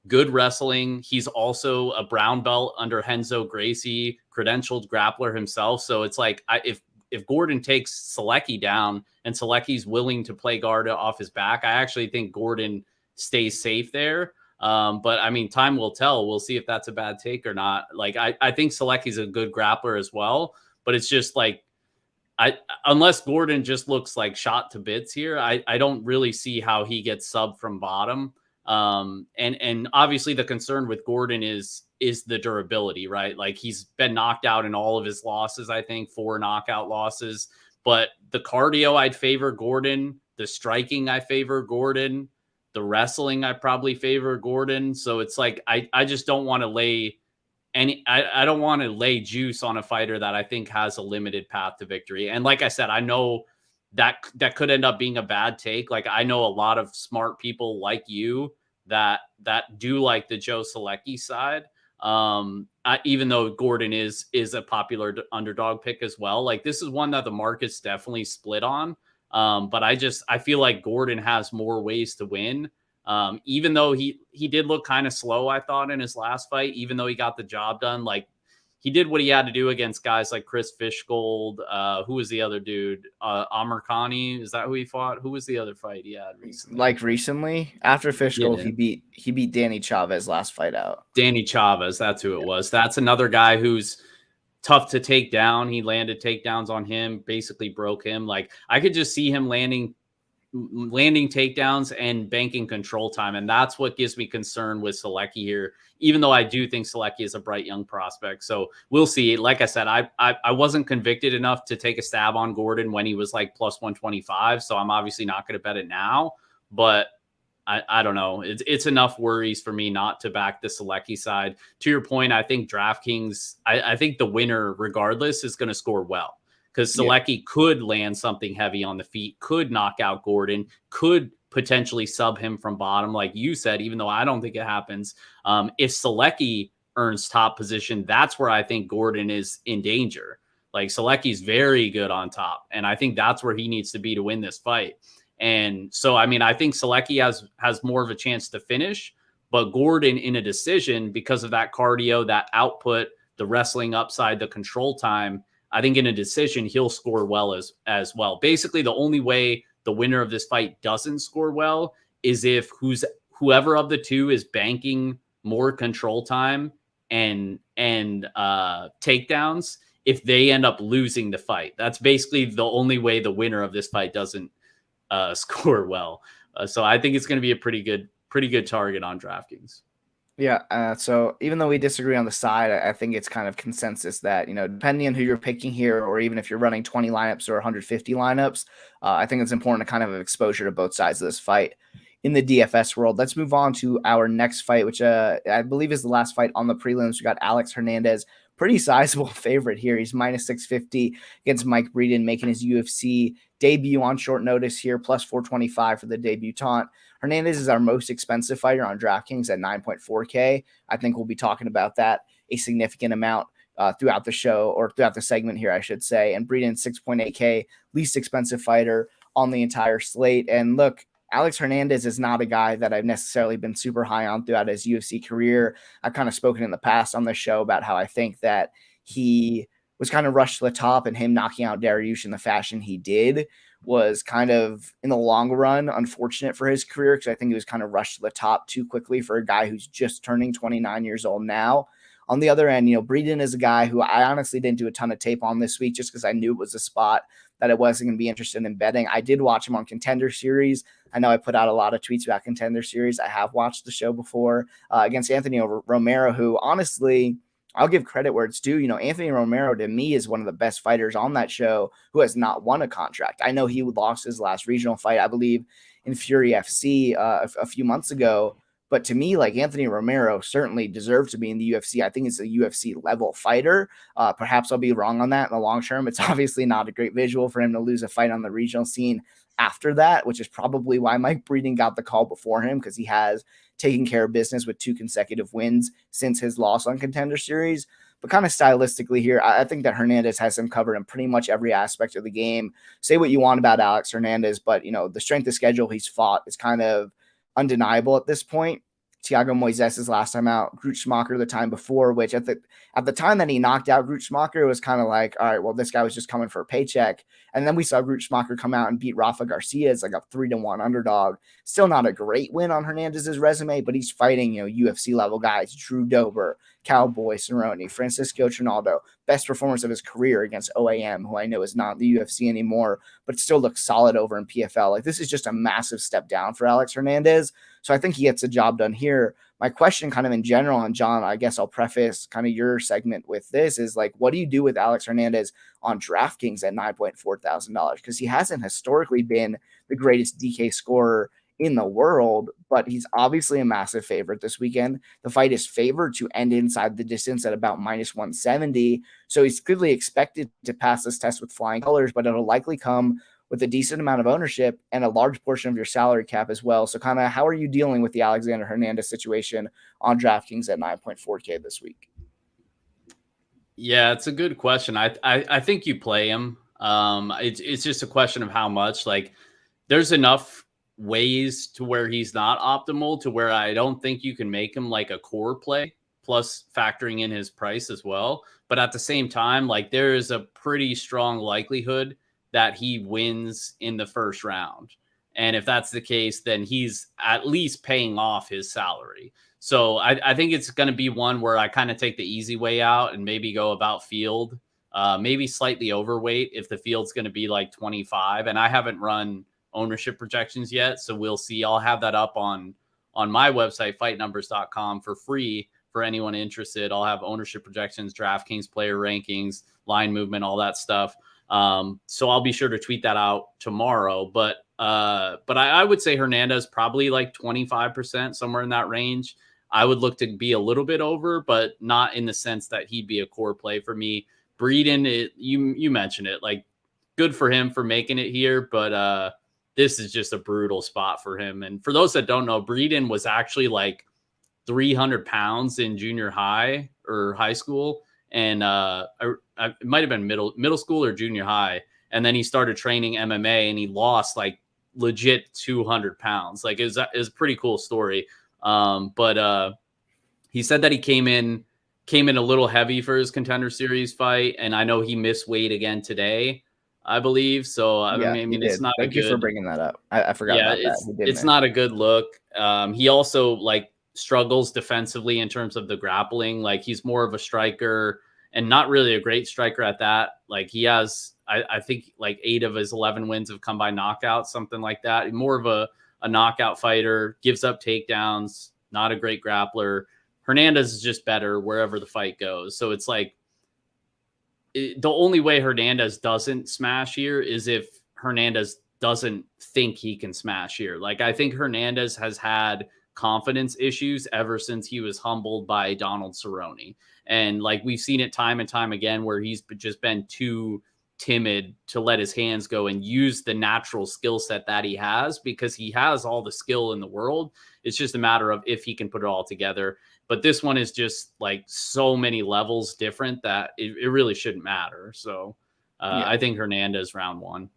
good wrestling. He's also a brown belt under Renzo Gracie, credentialed grappler himself. So it's like if Gordon takes Solecki down and Solecki's willing to play guard off his back, I actually think Gordon stays safe there. But I mean, time will tell. We'll see if that's a bad take or not. Like, I think Solecki's a good grappler as well, but it's just like, unless Gordon just looks like shot to bits here, I don't really see how he gets subbed from bottom. And obviously the concern with Gordon is the durability, right? Like he's been knocked out in all of his losses, I think 4 knockout losses, but the cardio, I'd favor Gordon. The striking, I favor Gordon. The wrestling, I probably favor Gordon. So it's like, I just don't want to lay I don't want to lay juice on a fighter that I think has a limited path to victory. And like I said, I know that could end up being a bad take. Like I know a lot of smart people like you that do like the Joe Solecki side. Even though Gordon is a popular underdog pick as well. Like this is one that the market's definitely split on. But I feel like Gordon has more ways to win. Even though he did look kind of slow, I thought, in his last fight, even though he got the job done, like he did what he had to do against guys like Chris Fishgold. Who was the other dude? Amir Khani. Is that who he fought? Who was the other fight he had recently? Like recently, after Fishgold, yeah. he beat Danny Chavez last fight out. Danny Chavez, that's who it was. That's another guy who's tough to take down. He landed takedowns on him, basically broke him. Like I could just see him landing takedowns and banking control time. And that's what gives me concern with Solecki here, even though I do think Solecki is a bright young prospect. So we'll see. Like I said, I wasn't convicted enough to take a stab on Gordon when he was like plus 125. So I'm obviously not going to bet it now, but I don't know. It's enough worries for me not to back the Solecki side. To your point, I think DraftKings, I think the winner regardless is going to score well. Because Solecki could land something heavy on the feet, could knock out Gordon, could potentially sub him from bottom, like you said, even though I don't think it happens. If Solecki earns top position, that's where I think Gordon is in danger. Like Solecki's very good on top, and I think that's where he needs to be to win this fight. And so, I mean, I think Solecki has more of a chance to finish, but Gordon in a decision because of that cardio, that output, the wrestling upside, the control time, I think in a decision, he'll score well as well. Basically, the only way the winner of this fight doesn't score well is if whoever of the two is banking more control time and takedowns, if they end up losing the fight. That's basically the only way the winner of this fight doesn't score well. So I think it's going to be a pretty good target on DraftKings. Yeah, so even though we disagree on the side, I think it's kind of consensus that, depending on who you're picking here, or even if you're running 20 lineups or 150 lineups, I think it's important to kind of have exposure to both sides of this fight in the DFS world. Let's move on to our next fight, which I believe is the last fight on the prelims. We got Alex Hernandez, pretty sizable favorite here. He's minus 650 against Mike Breeden, making his UFC debut on short notice here, plus 425 for the debutant. Hernandez is our most expensive fighter on DraftKings at 9.4K. I think we'll be talking about that a significant amount throughout the show, or throughout the segment here, I should say. And Breeden, 6.8K, least expensive fighter on the entire slate. And look, Alex Hernandez is not a guy that I've necessarily been super high on throughout his UFC career. I've kind of spoken in the past on this show about how I think that he was kind of rushed to the top, and him knocking out Dariush in the fashion he did was kind of, in the long run, unfortunate for his career, because I think he was kind of rushed to the top too quickly for a guy who's just turning 29 years old now. On the other end, Breeden is a guy who I honestly didn't do a ton of tape on this week, just because I knew it was a spot that I wasn't going to be interested in betting. I did watch him on Contender Series. I know I put out a lot of tweets about Contender Series. I have watched the show before against Anthony Romero, who honestly, I'll give credit where it's due. Anthony Romero to me is one of the best fighters on that show who has not won a contract. I know he lost his last regional fight, I believe, in Fury FC a few months ago. But to me, like, Anthony Romero certainly deserves to be in the UFC. I think he's a UFC level fighter. Perhaps I'll be wrong on that in the long term. It's obviously not a great visual for him to lose a fight on the regional scene after that, which is probably why Mike Breeden got the call before him, because he has taken care of business with 2 consecutive wins since his loss on Contender Series. But kind of stylistically here, I think that Hernandez has him covered in pretty much every aspect of the game. Say what you want about Alex Hernandez, but the strength of schedule he's fought is kind of undeniable at this point. Thiago Moises' last time out, Grutzschmacher the time before, which at the time that he knocked out Grutzschmacher, it was kind of like, all right, well, this guy was just coming for a paycheck. And then we saw Grutzschmacher come out and beat Rafa Garcia as like a 3-1 underdog. Still not a great win on Hernandez's resume, but he's fighting, UFC level guys, Drew Dober, Cowboy Cerrone, Francisco Trinaldo, best performance of his career against OAM, who I know is not in the UFC anymore, but still looks solid over in PFL. Like, this is just a massive step down for Alex Hernandez. So I think he gets the job done here. My question kind of in general, and John, I guess I'll preface kind of your segment with this, is like, what do you do with Alex Hernandez on DraftKings at $9,400? Because he hasn't historically been the greatest DK scorer in the world, but he's obviously a massive favorite this weekend. The fight is favored to end inside the distance at about -170. So he's clearly expected to pass this test with flying colors, but it'll likely come with a decent amount of ownership and a large portion of your salary cap as well. So kind of how are you dealing with the Alexander Hernandez situation on DraftKings at 9.4K this week? Yeah, it's a good question. I think you play him. It's just a question of how much. Like, there's enough ways to where he's not optimal to where I don't think you can make him like a core play, plus factoring in his price as well. But at the same time, like, there is a pretty strong likelihood that he wins in the first round. And if that's the case, then he's at least paying off his salary. So I think it's going to be one where I kind of take the easy way out and maybe go about field, maybe slightly overweight if the field's going to be like 25. And I haven't run ownership projections yet, so we'll see. I'll have that up on my website, fightnumbers.com, for free for anyone interested. I'll have ownership projections, DraftKings player rankings, line movement, all that stuff. So I'll be sure to tweet that out tomorrow. But I would say Hernandez probably like 25%, somewhere in that range. I would look to be a little bit over, but not in the sense that he'd be a core play for me. Breeden, you mentioned it, like, good for him for making it here, but this is just a brutal spot for him. And for those that don't know, Breeden was actually like 300 pounds in junior high or high school. And it might have been middle school or junior high. And then he started training MMA and he lost like legit 200 pounds. Like, it was a pretty cool story. But he said that he came in a little heavy for his Contender Series fight. And I know he missed weight again today, I believe. So I mean it's not Thank you for bringing that up. I forgot about that. It's not a good look. He also like struggles defensively in terms of the grappling. Like, he's more of a striker and not really a great striker at that. Like, he has, I think like 8 of his 11 wins have come by knockout, something like that. More of a knockout fighter, gives up takedowns, not a great grappler. Hernandez is just better wherever the fight goes. So it's like, the only way Hernandez doesn't smash here is if Hernandez doesn't think he can smash here. Like, I think Hernandez has had confidence issues ever since he was humbled by Donald Cerrone. And like, we've seen it time and time again where he's just been too timid to let his hands go and use the natural skill set that he has, because he has all the skill in the world. It's just a matter of if he can put it all together. But this one is just like so many levels different that it really shouldn't matter. So I think Hernandez round 1.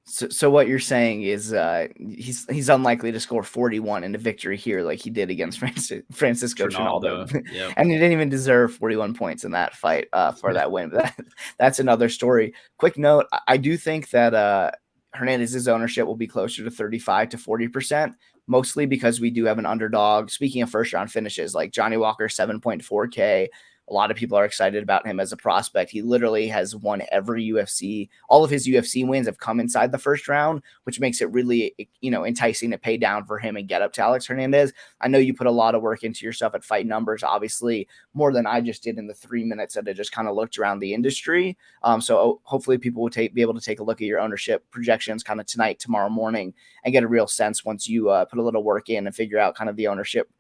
So what you're saying is he's unlikely to score 41 in a victory here like he did against Francisco Trinaldo. Yep. And he didn't even deserve 41 points in that fight for that win. But that's another story. Quick note, I do think that Hernandez's ownership will be closer to 35 to 40%, mostly because we do have an underdog. Speaking of first round finishes, like Johnny Walker, 7.4K. A lot of people are excited about him as a prospect. He literally has won every UFC. All of his UFC wins have come inside the first round, which makes it really, enticing to pay down for him and get up to Alex Hernandez. I know you put a lot of work into your stuff at Fight Numbers, obviously more than I just did in the 3 minutes that I just kind of looked around the industry. So hopefully people will be able to take a look at your ownership projections kind of tonight, tomorrow morning, and get a real sense once you put a little work in and figure out kind of the ownership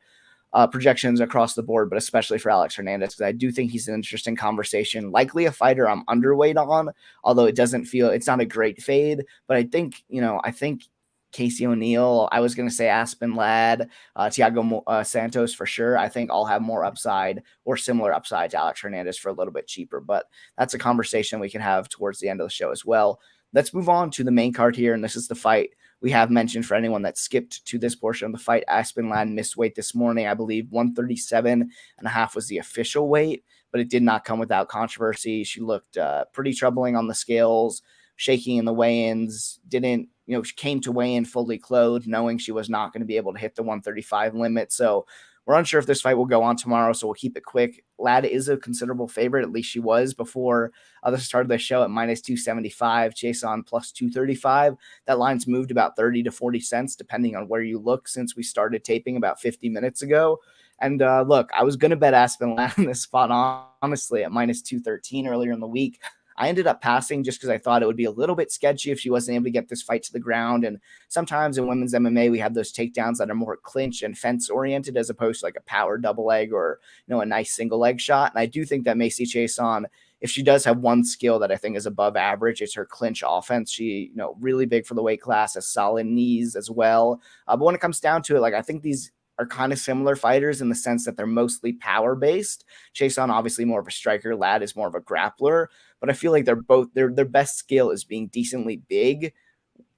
projections across the board, but especially for Alex Hernandez, because I do think he's an interesting conversation. Likely a fighter I'm underweight on, although it's not a great fade. But I think Casey O'Neill, I was going to say Aspen Ladd, Thiago Santos for sure. I think I'll have more upside or similar upside to Alex Hernandez for a little bit cheaper, but that's a conversation we can have towards the end of the show as well. Let's move on to the main card here, and this is the fight we have mentioned for anyone that skipped to this portion of the fight. Aspen Ladd missed weight this morning. I believe 137.5 was the official weight, but it did not come without controversy. She looked pretty troubling on the scales, shaking in the weigh-ins, she came to weigh in fully clothed, knowing she was not going to be able to hit the 135 limit. So we're unsure if this fight will go on tomorrow, so we'll keep it quick. Ladd is a considerable favorite, at least she was before the start of the show at minus 275, Chiasson plus 235. That line's moved about 30 to 40 cents, depending on where you look, since we started taping about 50 minutes ago. And look, I was going to bet Aspen Ladd in this spot, honestly, at minus 213 earlier in the week. I ended up passing just because I thought it would be a little bit sketchy if she wasn't able to get this fight to the ground. And sometimes in women's MMA, we have those takedowns that are more clinch and fence oriented as opposed to like a power double leg or, a nice single leg shot. And I do think that Macy Chiasson, if she does have one skill that I think is above average, it's her clinch offense. She, really big for the weight class, has solid knees as well. But when it comes down to it, like I think these are kind of similar fighters in the sense that they're mostly power based. Chiasson obviously more of a striker, Ladd is more of a grappler, but I feel like their best skill is being decently big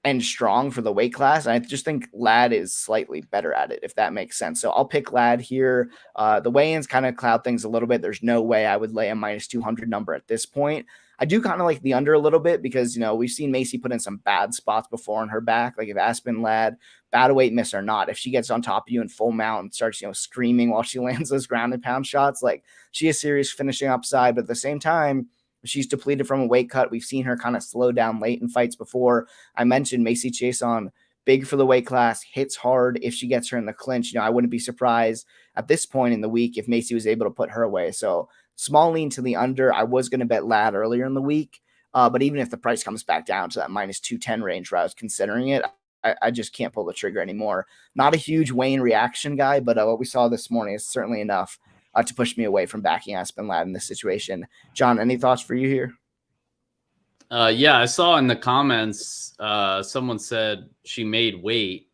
and strong for the weight class. And I just think Ladd is slightly better at it, if that makes sense. So I'll pick Ladd here. The weigh-ins kind of cloud things a little bit. There's no way I would lay a minus 200 number at this point. I do kind of like the under a little bit because, we've seen Macy put in some bad spots before on her back. Like if Aspen Ladd, bad weight miss or not, if she gets on top of you in full mount and starts, screaming while she lands those ground and pound shots, like she has serious finishing upside. But at the same time, she's depleted from a weight cut. We've seen her kind of slow down late in fights before. I mentioned Macy Chiasson, big for the weight class, hits hard if she gets her in the clinch. I wouldn't be surprised at this point in the week if Macy was able to put her away. So small lean to the under. I was going to bet Ladd earlier in the week, but even if the price comes back down to that minus 210 range where I was considering it, I just can't pull the trigger anymore. Not a huge Wayne reaction guy, but what we saw this morning is certainly enough to push me away from backing Aspen Ladd in this situation. John, any thoughts for you here? Yeah, I saw in the comments someone said she made weight.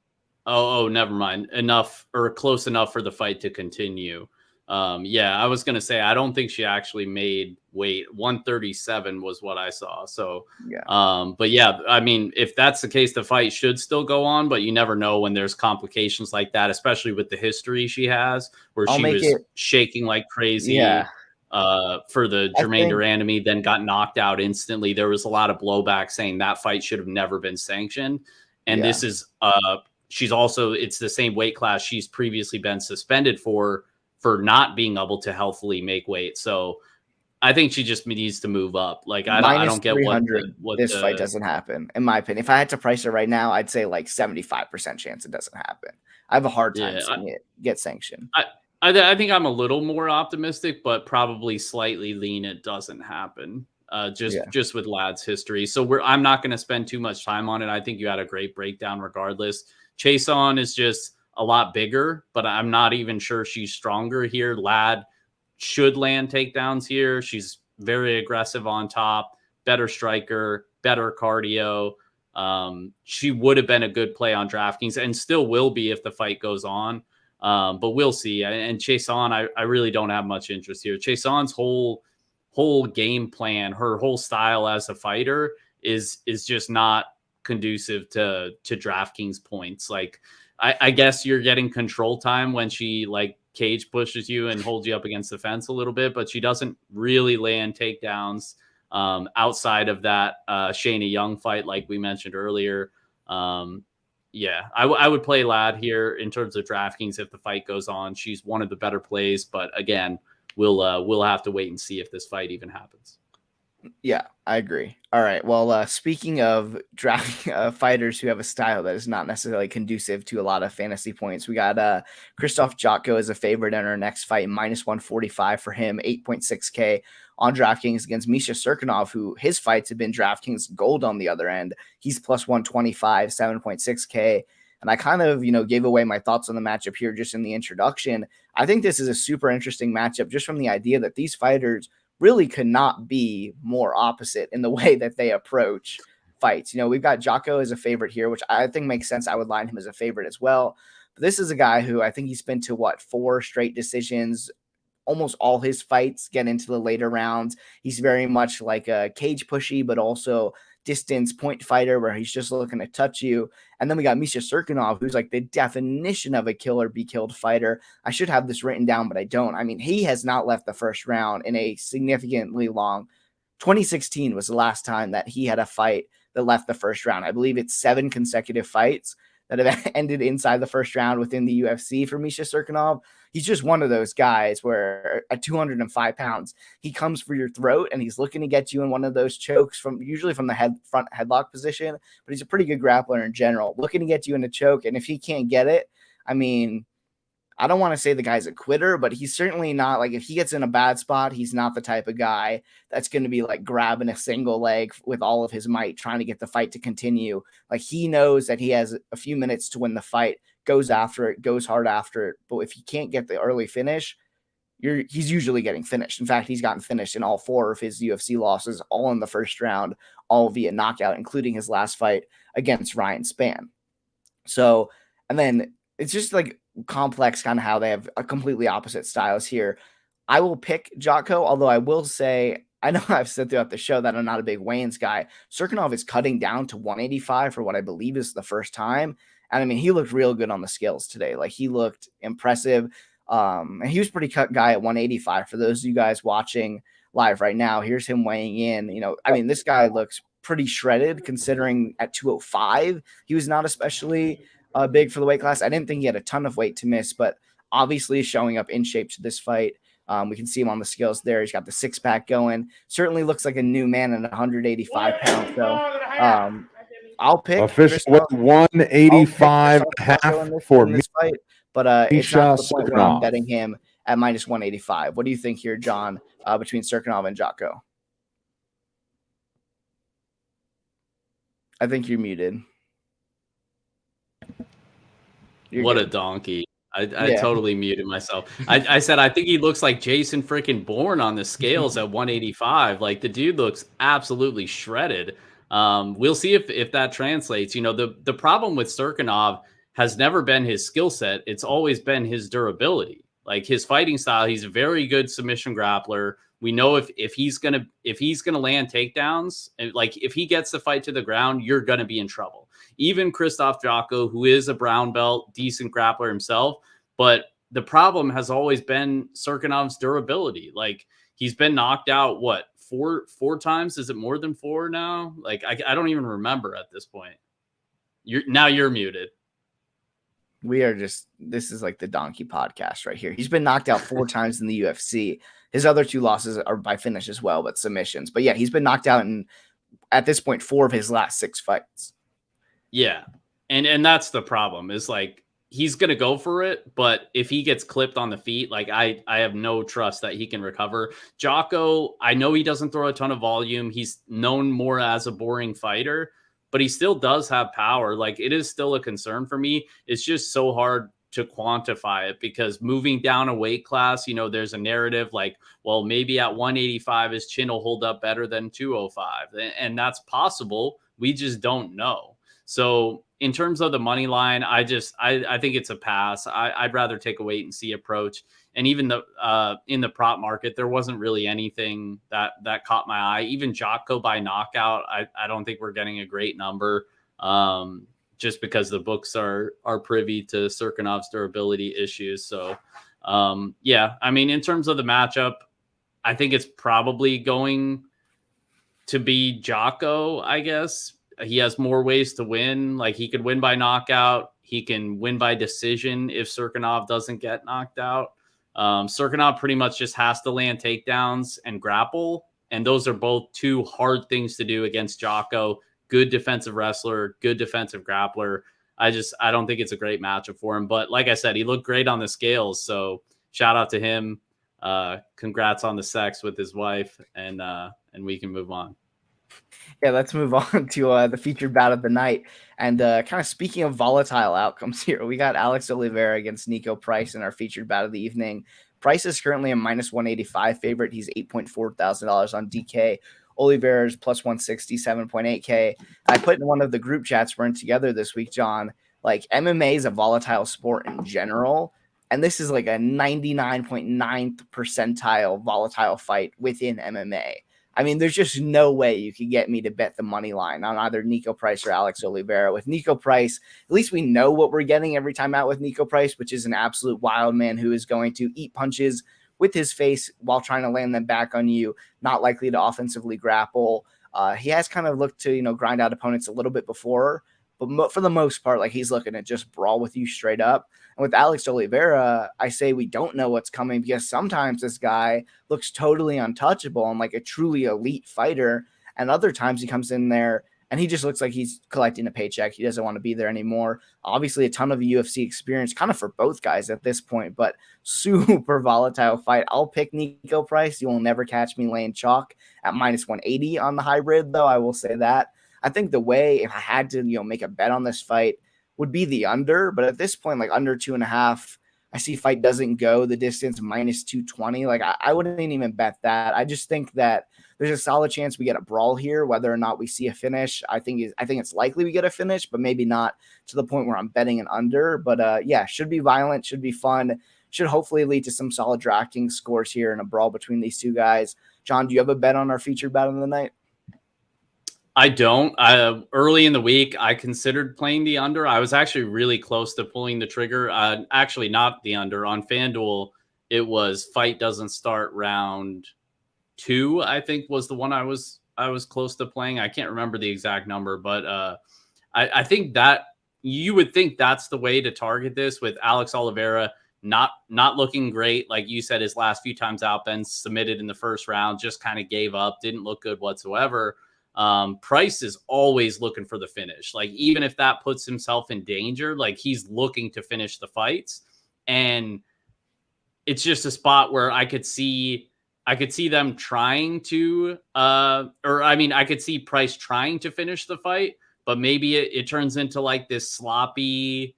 Oh, never mind. Enough or close enough for the fight to continue. Yeah, I was going to say, I don't think she actually made weight. 137 was what I saw. So, yeah. But yeah, I mean, if that's the case, the fight should still go on, but you never know when there's complications like that, especially with the history she has, where she was shaking like crazy. Yeah. For the Jermaine Durandamy, then got knocked out instantly. There was a lot of blowback saying that fight should have never been sanctioned. And this is, she's also, it's the same weight class she's previously been suspended for not being able to healthily make weight. So I think she just needs to move up. Like, I don't get what this fight doesn't happen, in my opinion. If I had to price it right now, I'd say like 75% chance it doesn't happen. I have a hard time seeing it get sanctioned. I think I'm a little more optimistic, but probably slightly lean it doesn't happen. Just with Ladd's history. So I'm not going to spend too much time on it. I think you had a great breakdown regardless. Chiasson is just a lot bigger, but I'm not even sure she's stronger here. Ladd should land takedowns here. She's very aggressive on top, better striker, better cardio. She would have been a good play on DraftKings and still will be if the fight goes on. But we'll see. And Chiasson, I really don't have much interest here. Chiasson's whole game plan, her whole style as a fighter is just not conducive to DraftKings points. Like, I guess you're getting control time when she like cage pushes you and holds you up against the fence a little bit, but she doesn't really land takedowns outside of that Shayna Young fight, like we mentioned earlier. Yeah, I would play Ladd here in terms of DraftKings if the fight goes on. She's one of the better plays, but again, we'll have to wait and see if this fight even happens. Yeah, I agree. All right. Well, speaking of drafting fighters who have a style that is not necessarily conducive to a lot of fantasy points, we got Krzysztof Jotko as a favorite in our next fight, minus 145 for him, 8.6K on DraftKings against Misha Cirkunov, who his fights have been DraftKings gold on the other end. He's plus 125, 7.6K. And I kind of, gave away my thoughts on the matchup here just in the introduction. I think this is a super interesting matchup just from the idea that these fighters really could not be more opposite in the way that they approach fights. We've got Jotko as a favorite here, which I think makes sense. I would line him as a favorite as well. But this is a guy who I think he's been to 4 straight decisions. Almost all his fights get into the later rounds. He's very much like a cage pushy, but also distance point fighter where he's just looking to touch you. And then we got Misha Cirkunov, who's like the definition of a kill or be killed fighter. I should have this written down, but I don't. I mean, he has not left the first round in a significantly long. 2016 was the last time that he had a fight that left the first round. I believe it's 7 consecutive fights that have ended inside the first round within the UFC for Misha Cirkunov. He's just one of those guys where at 205 pounds, he comes for your throat and he's looking to get you in one of those chokes usually from the front headlock position, but he's a pretty good grappler in general, looking to get you in a choke. And if he can't get it, I mean, I don't want to say the guy's a quitter, but he's certainly not like if he gets in a bad spot, he's not the type of guy that's going to be like grabbing a single leg with all of his might, trying to get the fight to continue. Like he knows that he has a few minutes to win the fight, goes after it, goes hard after it. But if he can't get the early finish, he's usually getting finished. In fact, he's gotten finished in all 4 of his UFC losses, all in the first round, all via knockout, including his last fight against Ryan Spann. So, and then it's just like complex kind of how they have a completely opposite styles here. I will pick Jotko, although I will say, I know I've said throughout the show that I'm not a big weigh-ins guy. Cirkunov is cutting down to 185 for what I believe is the first time. And I mean, he looked real good on the scales today. Like he looked impressive. And he was pretty cut guy at 185. For those of you guys watching live right now, here's him weighing in. I mean, this guy looks pretty shredded considering at 205, he was not especially big for the weight class. I didn't think he had a ton of weight to miss, but obviously showing up in shape to this fight. We can see him on the scales there. He's got the 6-pack going. Certainly looks like a new man at 185 pounds. So I'll pick official 185 and a half for in this fight, but it's not the point where I'm betting him at minus 185. What do you think here, John, between Cirkunov and Jotko? I think you're muted. What a donkey. I totally muted myself. I said, I think he looks like Jason freaking Bourne on the scales at 185. Like the dude looks absolutely shredded. We'll see if that translates. The problem with Cirkunov has never been his skill set. It's always been his durability. Like his fighting style, he's a very good submission grappler. We know if he's gonna land takedowns, like if he gets the fight to the ground, you're gonna be in trouble. Even Krzysztof Jotko, who is a brown belt, decent grappler himself, but the problem has always been Cirkunov's durability. Like he's been knocked out four times? Is it more than 4 now? Like I don't even remember at this point. You're muted. This is like the donkey podcast right here. He's been knocked out 4 times in the UFC. His other 2 losses are by finish as well, but submissions. But yeah, he's been knocked out in, at this point, 4 of his last 6 fights. Yeah. And that's the problem is like, he's going to go for it. But if he gets clipped on the feet, like I have no trust that he can recover. Jotko, I know he doesn't throw a ton of volume. He's known more as a boring fighter, but he still does have power. Like it is still a concern for me. It's just so hard to quantify it because moving down a weight class, there's a narrative like, well, maybe at 185, his chin will hold up better than 205. And that's possible. We just don't know. So in terms of the money line, I think it's a pass. I'd rather take a wait and see approach. And even in the prop market, there wasn't really anything that caught my eye. Even Jotko by knockout, I don't think we're getting a great number. just because the books are privy to Cirkunov's durability issues. So, yeah, I mean, in terms of the matchup, I think it's probably going to be Jotko, I guess. He has more ways to win. Like, he could win by knockout. He can win by decision if Cirkunov doesn't get knocked out. Cirkunov pretty much just has to land takedowns and grapple. And those are both two hard things to do against Jotko. Good defensive wrestler, good defensive grappler. I don't think it's a great matchup for him. But like I said, he looked great on the scales. So shout out to him. Congrats on the sex with his wife. And we can move on. Yeah, let's move on to the featured bout of the night. And kind of speaking of volatile outcomes here, we got Alex Oliveira against Nico Price in our featured bout of the evening. Price is currently a minus 185 favorite. He's $8.4 thousand on DK. Oliveira is plus 160, 7.8K. I put in one of the group chats we're in together this week, John. Like, MMA is a volatile sport in general. And this is like a 99.9th percentile volatile fight within MMA. I mean, there's just no way you could get me to bet the money line on either Nico Price or Alex Oliveira. With Nico Price, at least we know what we're getting every time out with Nico Price, which is an absolute wild man who is going to eat punches with his face while trying to land them back on you, not likely to offensively grapple. He has kind of looked to, grind out opponents a little bit before, but for the most part, like, he's looking to just brawl with you straight up. And with Alex Oliveira, I say we don't know what's coming because sometimes this guy looks totally untouchable and like a truly elite fighter. And other times he comes in there and he just looks like he's collecting a paycheck. He doesn't want to be there anymore. Obviously, a ton of UFC experience kind of for both guys at this point, but super volatile fight. I'll pick Nico Price. You will never catch me laying chalk at minus 180 on the hybrid, though. I will say that. I think the way, if I had to, make a bet on this fight, would be the under. But at this point, like under 2.5, I see fight doesn't go the distance, minus 220. Like, I wouldn't even bet that. I just think that there's a solid chance we get a brawl here, whether or not we see a finish. I think it's likely we get a finish, but maybe not to the point where I'm betting an under. But yeah, should be violent, should be fun, should hopefully lead to some solid Draftkings scores here in a brawl between these two guys. John, do you have a bet on our featured bout of the night? I don't. Early in the week, I considered playing the under. I was actually really close to pulling the trigger. Actually, not the under. On FanDuel, it was fight doesn't start round 2, I think was the one I was close to playing. I can't remember the exact number, but I think that you would think that's the way to target this with Alex Oliveira not looking great. Like you said, his last few times out, been submitted in the first round, just kind of gave up, didn't look good whatsoever. Price is always looking for the finish. Like, even if that puts himself in danger, like, he's looking to finish the fights. And it's just a spot where I could see them trying to, I could see Price trying to finish the fight, but maybe it turns into like this sloppy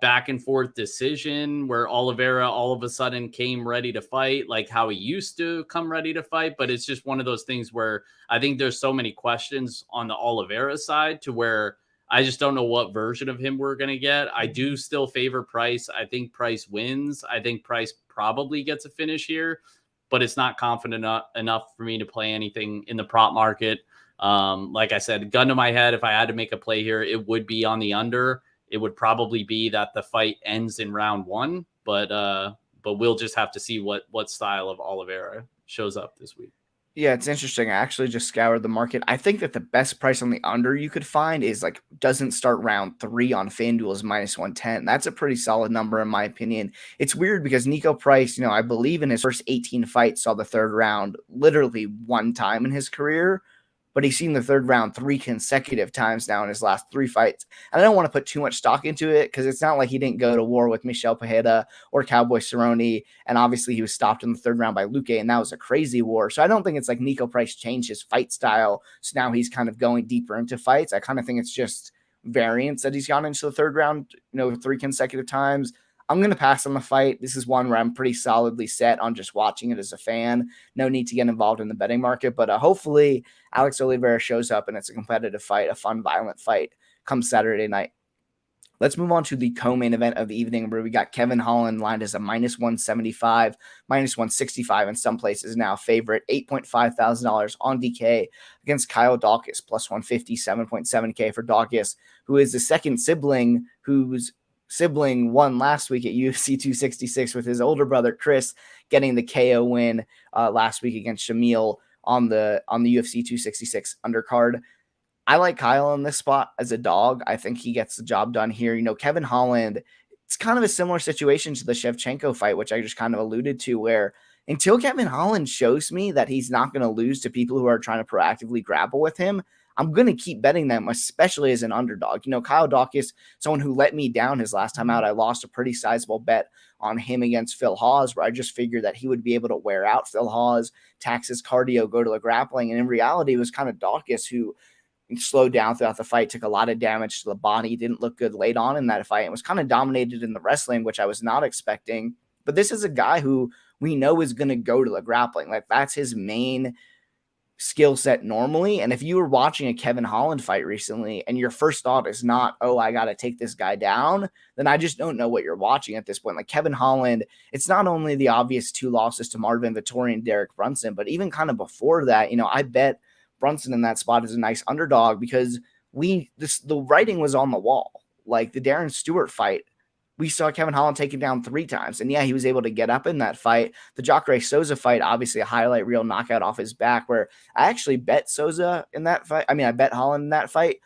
back and forth decision where Oliveira all of a sudden came ready to fight, like how he used to come ready to fight. But it's just one of those things where I think there's so many questions on the Oliveira side to where I just don't know what version of him we're going to get. I do still favor Price. I think Price wins. I think Price probably gets a finish here, but it's not confident enough for me to play anything in the prop market. Like I said, gun to my head, if I had to make a play here, it would be on the under. It would probably be that the fight ends in round 1, but we'll just have to see what style of Oliveira shows up this week. Yeah, it's interesting. I actually just scoured the market. I think that the best price on the under you could find is like doesn't start round 3 on FanDuel is minus 110. That's a pretty solid number in my opinion. It's weird because Nico Price, I believe in his first 18 fights saw the third round literally one time in his career, but he's seen the third round 3 consecutive times now in his last 3 fights. And I don't want to put too much stock into it because it's not like he didn't go to war with Michel Pereira or Cowboy Cerrone. And obviously he was stopped in the third round by Luque, and that was a crazy war. So I don't think it's like Nico Price changed his fight style, so now he's kind of going deeper into fights. I kind of think it's just variance that he's gone into the third round, 3 consecutive times. I'm going to pass on the fight. This is one where I'm pretty solidly set on just watching it as a fan. No need to get involved in the betting market, but hopefully Alex Oliveira shows up and it's a competitive fight, a fun, violent fight come Saturday night. Let's move on to the co-main event of the evening, where we got Kevin Holland lined as a -175, -165 in some places now, favorite, $8,500 on DK against Kyle Daukaus, +150, 7.7K for Daukaus, who is the second sibling whose sibling won last week at UFC 266 with his older brother Chris getting the KO win last week against Shamil on the UFC 266 undercard. I like Kyle in this spot as a dog. I think he gets the job done here. Kevin Holland, it's kind of a similar situation to the Shevchenko fight, which I just kind of alluded to, where until Kevin Holland shows me that he's not going to lose to people who are trying to proactively grapple with him, I'm going to keep betting them, especially as an underdog. Kyle Daukaus, someone who let me down his last time out. I lost a pretty sizable bet on him against Phil Hawes, where I just figured that he would be able to wear out Phil Hawes, tax his cardio, go to the grappling. And in reality, it was kind of Daukaus who slowed down throughout the fight, took a lot of damage to the body, didn't look good late on in that fight, and was kind of dominated in the wrestling, which I was not expecting. But this is a guy who we know is going to go to the grappling. Like, that's his main skill set normally. And if you were watching a Kevin Holland fight recently and your first thought is not, oh, I got to take this guy down, then I just don't know what you're watching at this point. Like, Kevin Holland, it's not only the obvious 2 losses to Marvin Vettori and Derek Brunson, but even kind of before that, I bet Brunson in that spot is a nice underdog because the writing was on the wall. Like the Darren Stewart fight, we saw Kevin Holland take it down 3 times. And yeah, he was able to get up in that fight. The Jacare Souza fight, obviously a highlight reel knockout off his back, where I actually bet Souza in that fight. I bet Holland in that fight.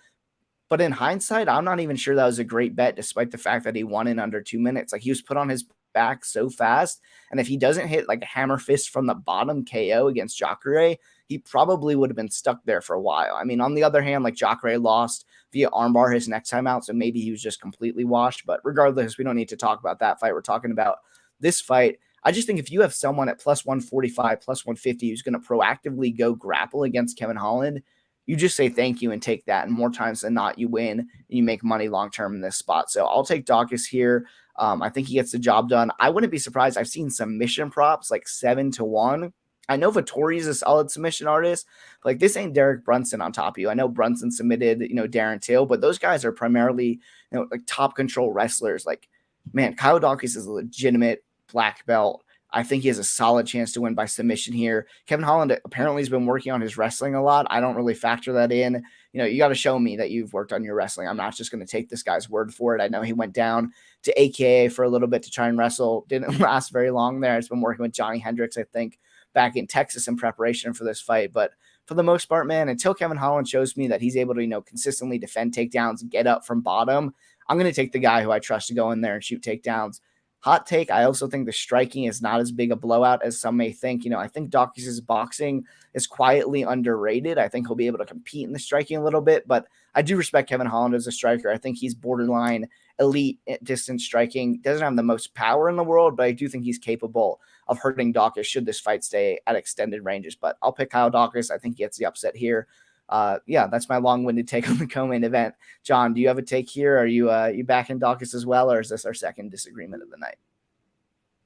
But in hindsight, I'm not even sure that was a great bet, despite the fact that he won in under 2 minutes. Like, he was put on his back so fast. And if he doesn't hit like a hammer fist from the bottom KO against Jacare, he probably would have been stuck there for a while. On the other hand, like, Jacare lost via armbar his next time out, so maybe he was just completely washed. But regardless, we don't need to talk about that fight. We're talking about this fight. I just think if you have someone at +145, +150 who's going to proactively go grapple against Kevin Holland, you just say thank you and take that. And more times than not, you win and you make money long-term in this spot. So I'll take Daukaus here. I think he gets the job done. I wouldn't be surprised. I've seen submission props like 7-1. I know Vettori is a solid submission artist. But like, this ain't Derek Brunson on top of you. I know Brunson submitted, Darren Till, but those guys are primarily, like top control wrestlers. Like, man, Kyle Daukaus is a legitimate black belt. I think he has a solid chance to win by submission here. Kevin Holland apparently has been working on his wrestling a lot. I don't really factor that in. You got to show me that you've worked on your wrestling. I'm not just going to take this guy's word for it. I know he went down to AKA for a little bit to try and wrestle. Didn't last very long there. He's been working with Johnny Hendricks, I think, back in Texas in preparation for this fight. But for the most part, man, until Kevin Holland shows me that he's able to, consistently defend takedowns and get up from bottom, I'm going to take the guy who I trust to go in there and shoot takedowns. Hot take, I also think the striking is not as big a blowout as some may think. I think Daukaus' boxing is quietly underrated. I think he'll be able to compete in the striking a little bit, but I do respect Kevin Holland as a striker. I think he's borderline elite distance striking. Doesn't have the most power in the world, but I do think he's capable of hurting Daukaus should this fight stay at extended ranges. But I'll pick Kyle Daukaus. I think he gets the upset here. That's my long-winded take on the co-main event. John, do you have a take here? Are you backing Daukaus as well, or is this our second disagreement of the night?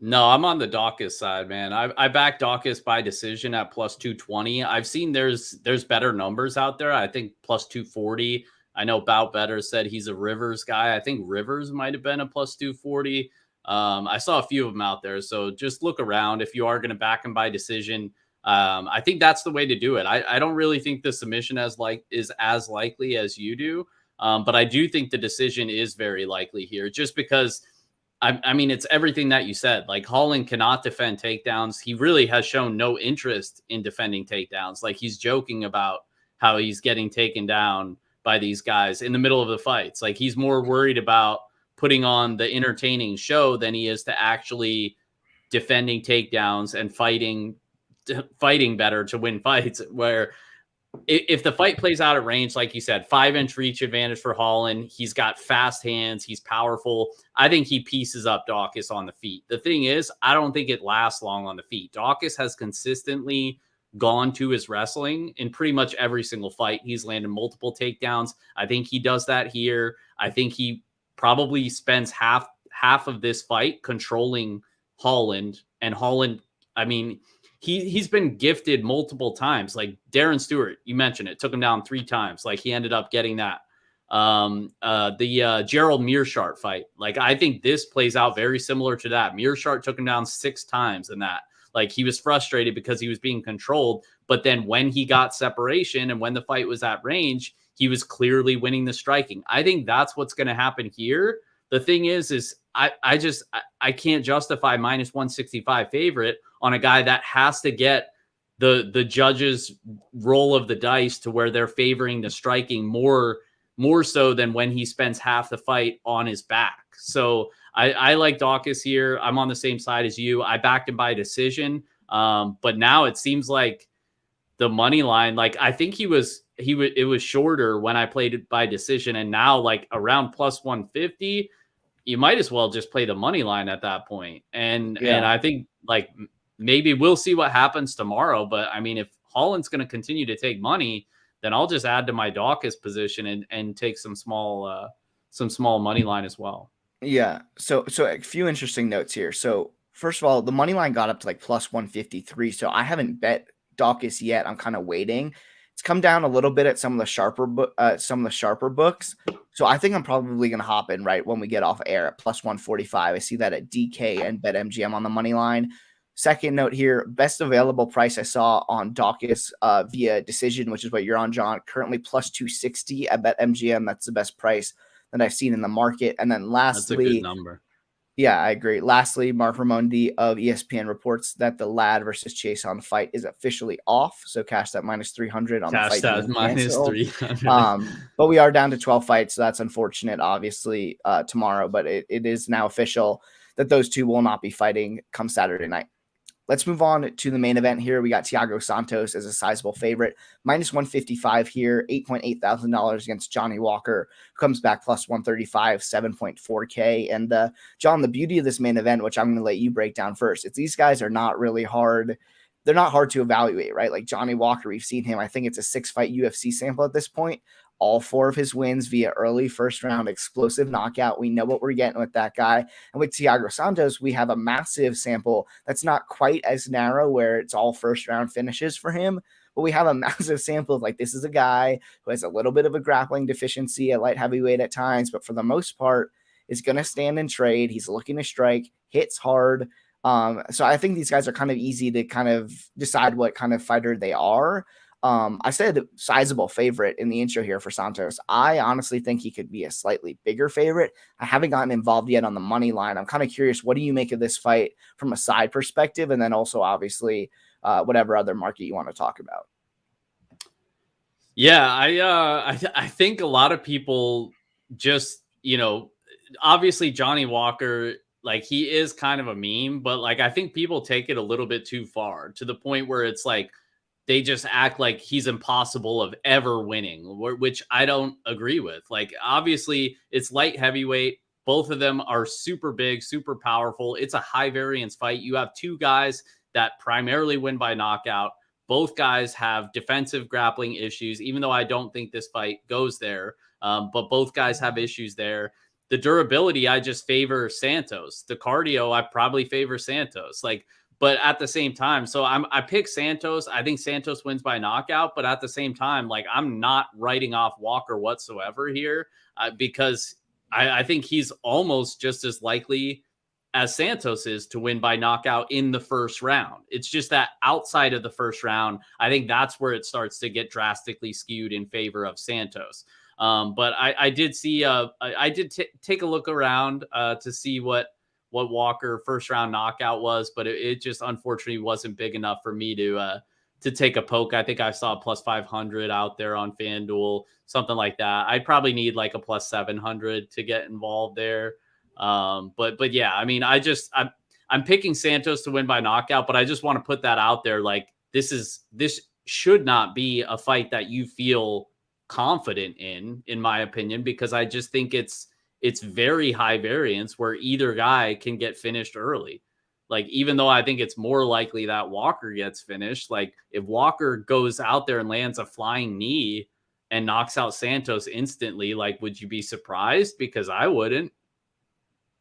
No, I'm on the Daukaus side, man. I back Daukaus by decision at +220. I've seen there's better numbers out there. I think +240. I know Bout Better said he's a Rivers guy. I think Rivers might have been a +240. I saw a few of them out there. So just look around if you are going to back him by decision. I think that's the way to do it. I don't really think the submission is as likely as you do. But I do think the decision is very likely here, just because it's everything that you said. Like, Holland cannot defend takedowns. He really has shown no interest in defending takedowns. Like, he's joking about how he's getting taken down by these guys in the middle of the fights. Like, he's more worried about putting on the entertaining show than he is to actually defending takedowns and fighting better to win fights. Where if the fight plays out at range, like you said, 5-inch reach advantage for Holland, he's got fast hands, he's powerful. I think he pieces up Daukaus on the feet. The thing is, I don't think it lasts long on the feet. Daukaus has consistently gone to his wrestling in pretty much every single fight. He's landed multiple takedowns. I think he does that here. I think he probably spends half of this fight controlling Holland, and Holland, he's been gifted multiple times. Like Darren Stewart, you mentioned it, took him down 3 times. Like, he ended up getting that the Gerald Mearshart fight. Like, I think this plays out very similar to that. Mearshart took him down 6 times in that. Like, he was frustrated because he was being controlled, but then when he got separation and when the fight was at range, he was clearly winning the striking. I think that's what's going to happen here. The thing is I can't justify minus 165 favorite on a guy that has to get the judges' roll of the dice to where they're favoring the striking more so than when he spends half the fight on his back. So I like Daukaus here. I'm on the same side as you. I backed him by decision. But now it seems like the money line, like I think it was shorter when I played it by decision. And now like around plus 150, you might as well just play the money line at that point. And I think like maybe we'll see what happens tomorrow. But I mean, if Holland's going to continue to take money, then I'll just add to my Daukaus position and take some small money line as well. Yeah. So a few interesting notes here. So first of all, the money line got up to like plus 153. So I haven't bet Daukaus yet. I'm kind of waiting. It's come down a little bit at some of the sharper books. So I think I'm probably going to hop in right when we get off air at plus 145. I see that at DK and BetMGM on the money line. Second note here, best available price I saw on Daukaus via decision, which is what you're on, John, currently plus 260 at BetMGM. That's the best price that I've seen in the market. And then lastly, that's a good number. Yeah, I agree. Lastly, Mark Raimondi of ESPN reports that the Ladd versus Chiasson fight is officially off. So cash that minus 300 on the fight. Cash that minus 300. But we are down to 12 fights. So that's unfortunate, obviously, tomorrow. But it is now official that those two will not be fighting come Saturday night. Let's move on to the main event here. We got Thiago Santos as a sizable favorite, minus 155 here, $8.8 thousand against Johnny Walker, who comes back plus 135, 7.4K. And John, the beauty of this main event, which I'm going to let you break down first, it's these guys are not really hard. They're not hard to evaluate, right? Like Johnny Walker, we've seen him. I think it's a 6-fight UFC sample at this point. All 4 of his wins via early first round explosive knockout. We know what we're getting with that guy. And with Thiago Santos, we have a massive sample that's not quite as narrow where it's all first round finishes for him. But we have a massive sample of like, this is a guy who has a little bit of a grappling deficiency at light heavyweight at times, but for the most part is going to stand and trade. He's looking to strike, hits hard. So I think these guys are kind of easy to kind of decide what kind of fighter they are. I said sizable favorite in the intro here for Santos. I honestly think he could be a slightly bigger favorite. I haven't gotten involved yet on the money line. I'm kind of curious, what do you make of this fight from a side perspective? And then also obviously whatever other market you want to talk about. Yeah, I think a lot of people just, obviously Johnny Walker, like he is kind of a meme, but like, I think people take it a little bit too far to the point where it's like, they just act like he's impossible of ever winning, which I don't agree with. Like, obviously, it's light heavyweight. Both of them are super big, super powerful. It's a high variance fight. You have 2 guys that primarily win by knockout. Both guys have defensive grappling issues, even though I don't think this fight goes there. But both guys have issues there. The durability, I just favor Santos. The cardio, I probably favor Santos. But at the same time, so I pick Santos. I think Santos wins by knockout. But at the same time, like I'm not writing off Walker whatsoever here because I think he's almost just as likely as Santos is to win by knockout in the first round. It's just that outside of the first round, I think that's where it starts to get drastically skewed in favor of Santos. But I did see I did take a look around to see what Walker first round knockout was, but it just unfortunately wasn't big enough for me to take a poke. I think I saw a plus 500 out there on FanDuel, something like that. I'd probably need like a plus 700 to get involved there. But yeah, I mean, I'm picking Santos to win by knockout, but I just want to put that out there. Like this should not be a fight that you feel confident in my opinion, because I just think it's very high variance where either guy can get finished early. Like, even though I think it's more likely that Walker gets finished, like if Walker goes out there and lands a flying knee and knocks out Santos instantly, like, would you be surprised? Because I wouldn't.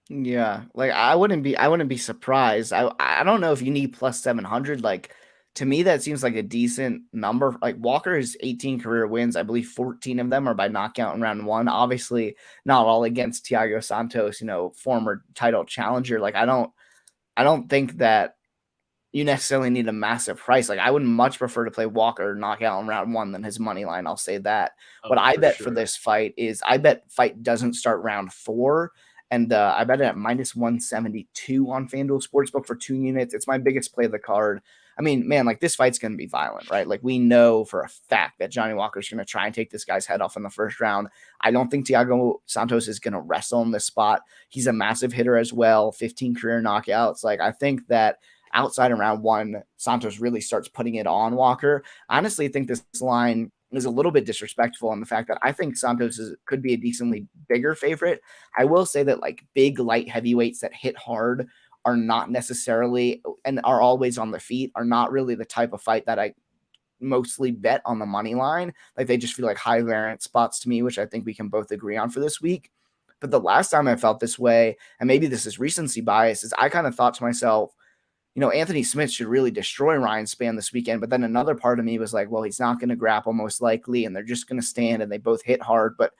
Yeah. Like I wouldn't be surprised. I don't know if you need plus 700. Like to me, that seems like a decent number. Like Walker has 18 career wins. I believe 14 of them are by knockout in round 1. Obviously, not all against Thiago Santos, former title challenger. Like I don't think that you necessarily need a massive price. Like I would much prefer to play Walker knockout in round 1 than his money line. I'll say that. What I bet for this fight is I bet fight doesn't start round 4. And I bet it at minus 172 on FanDuel Sportsbook for 2 units. It's my biggest play of the card. I mean, man, like this fight's going to be violent, right? Like we know for a fact that Johnny Walker's going to try and take this guy's head off in the first round. I don't think Thiago Santos is going to wrestle in this spot. He's a massive hitter as well, 15 career knockouts. Like I think that outside of round 1, Santos really starts putting it on Walker. I honestly think this line is a little bit disrespectful in the fact that I think Santos could be a decently bigger favorite. I will say that like big light heavyweights that hit hard are not necessarily and are always on the feet are not really the type of fight that I mostly bet on the money line. Like they just feel like high variance spots to me, which I think we can both agree on for this week. But the last time I felt this way, and maybe this is recency bias, is I kind of thought to myself, Anthony Smith should really destroy Ryan Spann this weekend. But then another part of me was like, well, he's not going to grapple most likely, and they're just going to stand, and they both hit hard. But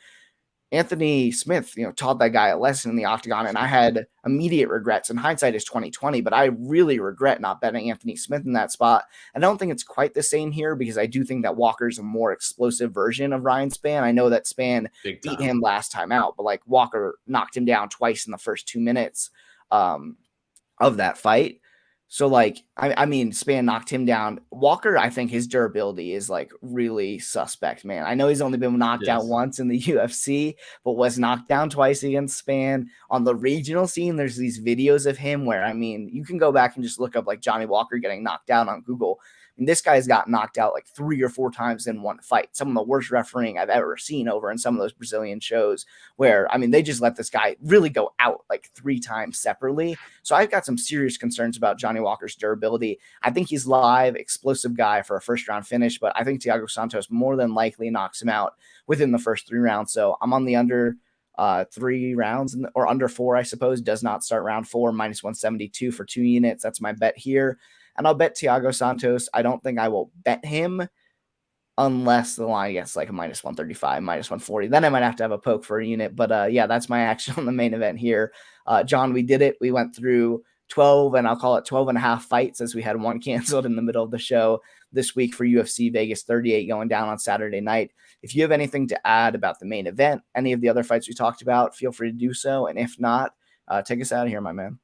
Anthony Smith, taught that guy a lesson in the octagon, and I had immediate regrets. And hindsight is 2020, but I really regret not betting Anthony Smith in that spot. I don't think it's quite the same here because I do think that Walker's a more explosive version of Ryan Spann. I know that Spann beat him last time out, but like Walker knocked him down twice in the first 2 minutes of that fight. So, like, I mean, Spann knocked him down. Walker, I think his durability is, like, really suspect, man. I know he's only been knocked out once in the UFC, but was knocked down twice against Spann. On the regional scene, there's these videos of him where, I mean, you can go back and just look up, like, Johnny Walker getting knocked out on Google. And this guy's got knocked out, like, 3 or 4 times in one fight. Some of the worst refereeing I've ever seen over in some of those Brazilian shows where, I mean, they just let this guy really go out, like, 3 times separately. So I've got some serious concerns about Johnny Walker's durability. I think he's live, explosive guy for a first-round finish, but I think Thiago Santos more than likely knocks him out within the first 3 rounds. So I'm on the under 3 rounds or under 4, I suppose. Does not start round 4, minus 172 for 2 units. That's my bet here. And I'll bet Thiago Santos. I don't think I will bet him unless the line gets like a minus 135, minus 140. Then I might have to have a poke for a unit. But yeah, that's my action on the main event here. John, we did it. We went through 12, and I'll call it 12 and a half fights as we had one canceled in the middle of the show this week for UFC Vegas 38 going down on Saturday night. If you have anything to add about the main event, any of the other fights we talked about, feel free to do so. And if not, take us out of here, my man.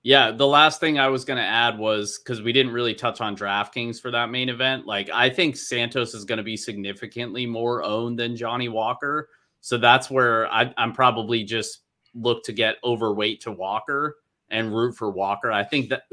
Yeah, the last thing I was going to add was because we didn't really touch on DraftKings for that main event. Like, I think Santos is going to be significantly more owned than Johnny Walker. So that's where I'm probably just look to get overweight to Walker and root for Walker. I think that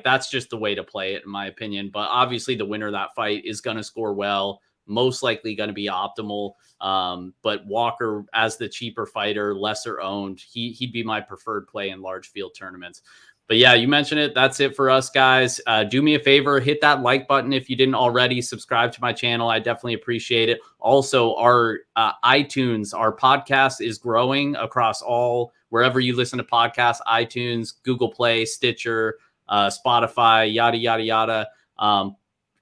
that's just the way to play it, in my opinion. But obviously the winner of that fight is going to score well, most likely going to be optimal. But Walker, as the cheaper fighter, lesser owned, he'd be my preferred play in large field tournaments. But yeah, you mentioned it. That's it for us, guys. Do me a favor, hit that like button if you didn't already. Subscribe to my channel. I definitely appreciate it. Also, our iTunes, our podcast is growing across all, wherever you listen to podcasts, iTunes, Google Play, Stitcher, Spotify, yada, yada, yada.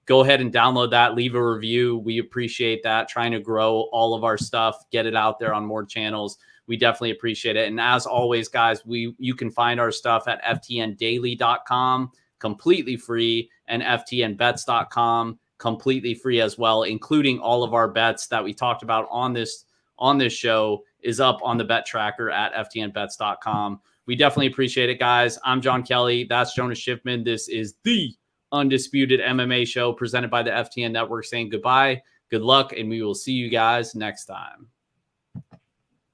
Go ahead and download that. Leave a review. We appreciate that. Trying to grow all of our stuff, get it out there on more channels. We definitely appreciate it. And as always, guys, you can find our stuff at ftndaily.com, completely free, and ftnbets.com, completely free as well, including all of our bets that we talked about on this show is up on the bet tracker at ftnbets.com. We definitely appreciate it, guys. I'm John Kelly. That's Jonas Shiffman. This is the Undisputed MMA show presented by the FTN Network, saying goodbye, good luck, and we will see you guys next time.